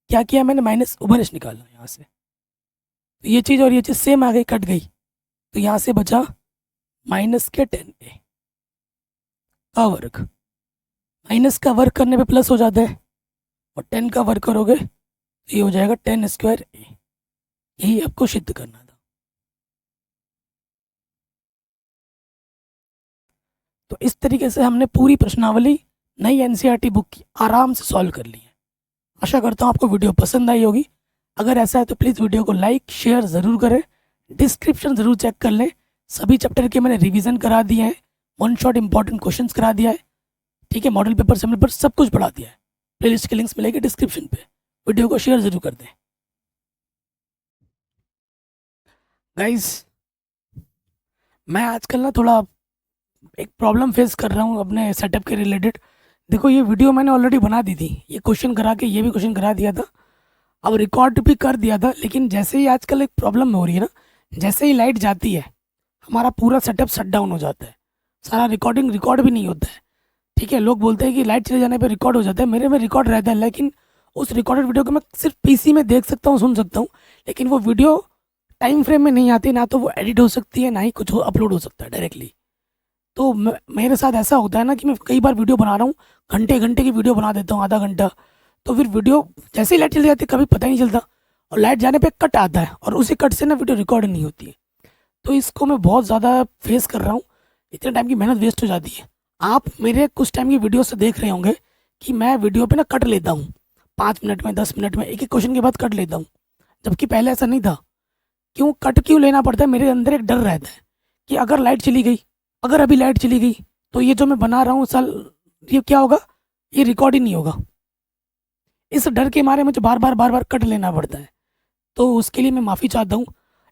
क्या किया मैंने, माइनस ओपनिश निकाला यहाँ से, तो ये चीज़ और ये चीज़ सेम आ गई, कट गई, तो यहाँ से बचा माइनस के 10a का वर्ग। माइनस का वर्ग करने पे प्लस हो जाता है, और 10 का वर्ग करोगे तो ये हो जाएगा 10 स्क्वायर ए। यही आपको सिद्ध करना था। तो इस तरीके से हमने पूरी प्रश्नावली नई एनसीईआरटी बुक की आराम से सॉल्व कर ली है। आशा करता हूँ आपको वीडियो पसंद आई होगी। अगर ऐसा है तो प्लीज़ वीडियो को लाइक शेयर ज़रूर करें। डिस्क्रिप्शन ज़रूर चेक कर लें, सभी चैप्टर के मैंने रिवीजन करा दिए हैं, वन शॉट इंपॉर्टेंट क्वेश्चंस करा दिया है, ठीक है। मॉडल पेपर सैम्पल पेपर सब कुछ पढ़ा दिया है। प्लेलिस्ट के लिंक्स मिलेगी डिस्क्रिप्शन पे। वीडियो को शेयर ज़रूर कर दें। गाइस, मैं आजकल ना थोड़ा एक प्रॉब्लम फेस कर रहा हूँ अपने सेटअप के रिलेटेड। देखो, ये वीडियो मैंने ऑलरेडी बना दी थी, ये क्वेश्चन करा के ये भी क्वेश्चन करा दिया था, अब रिकॉर्ड भी कर दिया था। लेकिन जैसे ही आजकल एक प्रॉब्लम हो रही है ना, जैसे ही लाइट जाती है हमारा पूरा सेटअप शट डाउन हो जाता है, सारा रिकॉर्डिंग रिकॉर्ड भी नहीं होता है, ठीक है। लोग बोलते हैं कि लाइट चले जाने पर रिकॉर्ड हो जाता है, मेरे में रिकॉर्ड रहता है, लेकिन उस रिकॉर्डेड वीडियो को मैं सिर्फ पीसी में देख सकता हूँ, सुन सकता हूँ, लेकिन वो वीडियो टाइम फ्रेम में नहीं आती, ना तो वो एडिट हो सकती है, ना ही कुछ अपलोड हो सकता है डायरेक्टली। तो मेरे साथ ऐसा होता है ना कि मैं कई बार वीडियो बना रहा हूँ, घंटे घंटे की वीडियो बना देता हूँ, आधा घंटा, तो फिर वीडियो जैसे ही लाइट चली जाती है कभी पता ही नहीं चलता, और लाइट जाने पे कट आता है, और उसी कट से ना वीडियो रिकॉर्ड नहीं होती है। तो इसको मैं बहुत ज़्यादा फेस कर रहा हूँ, इतने टाइम की मेहनत वेस्ट हो जाती है। आप मेरे कुछ टाइम की वीडियो से देख रहे होंगे कि मैं वीडियो पे ना कट लेता हूँ, 5 मिनट में 10 मिनट में एक एक क्वेश्चन के बाद कट लेता हूँ, जबकि पहले ऐसा नहीं था। क्यों कट क्यों लेना पड़ता है? मेरे अंदर एक डर रहता है कि अगर लाइट चली गई, अगर अभी लाइट चली गई, तो ये जो मैं बना रहा हूँ साल, ये क्या होगा, ये रिकॉर्ड ही नहीं होगा। इस डर के मारे मुझे बार बार कट लेना पड़ता है। तो उसके लिए मैं माफ़ी चाहता हूँ।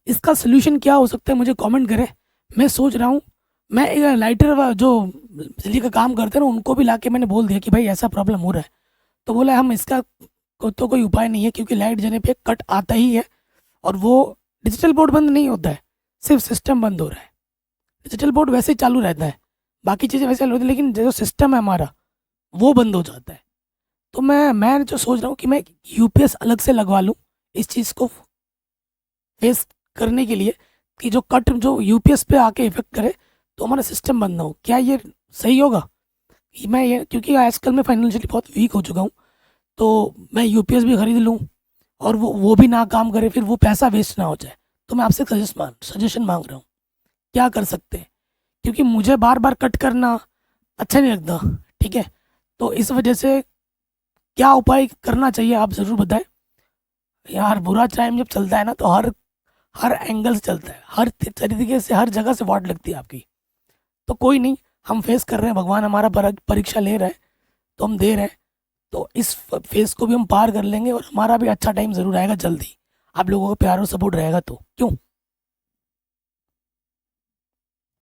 इसका सोल्यूशन क्या हो सकता है मुझे कमेंट करें। मैं सोच रहा हूँ, मैं एक लाइटर जो बिजली का काम करते हैं ना, उनको भी ला के मैंने बोल दिया कि भाई ऐसा प्रॉब्लम हो रहा है, तो बोला हम इसका तो कोई उपाय नहीं है, क्योंकि लाइट जाने पे कट आता ही है, और वो डिजिटल बोर्ड बंद नहीं होता है, सिर्फ सिस्टम बंद हो रहा है। डिजिटल बोर्ड वैसे ही चालू रहता है, बाकी चीज़ें वैसे चालू होती है, लेकिन जो सिस्टम है हमारा वो बंद हो जाता है। तो मैं जो सोच रहा हूँ कि मैं यूपीएस अलग से लगवा लूँ इस चीज़ को फेस करने के लिए, कि जो कट जो यूपीएस पे आके इफेक्ट करे तो हमारा सिस्टम बंद ना हो। क्या ये सही होगा? कि मैं ये, क्योंकि आजकल मैं फाइनेंशियली बहुत वीक हो चुका हूँ, तो मैं यूपीएस भी खरीद लूँ और वो भी ना काम करे, फिर वो पैसा वेस्ट ना हो जाए। तो मैं आपसे सजेशन मांग रहा हूँ, क्या कर सकते हैं? क्योंकि मुझे बार बार कट करना अच्छा नहीं लगता, ठीक है। तो इस वजह से क्या उपाय करना चाहिए आप ज़रूर बताएं यार। बुरा टाइम जब चलता है ना, तो हर हर एंगल से चलता है, हर तरीके से, हर जगह से वाट लगती है आपकी। तो कोई नहीं, हम फेस कर रहे हैं, भगवान हमारा परीक्षा ले रहा है, तो हम दे रहे हैं। तो इस फेस को भी हम पार कर लेंगे, और हमारा भी अच्छा टाइम ज़रूर आएगा जल्दी। आप लोगों का प्यार और सपोर्ट रहेगा तो क्यों।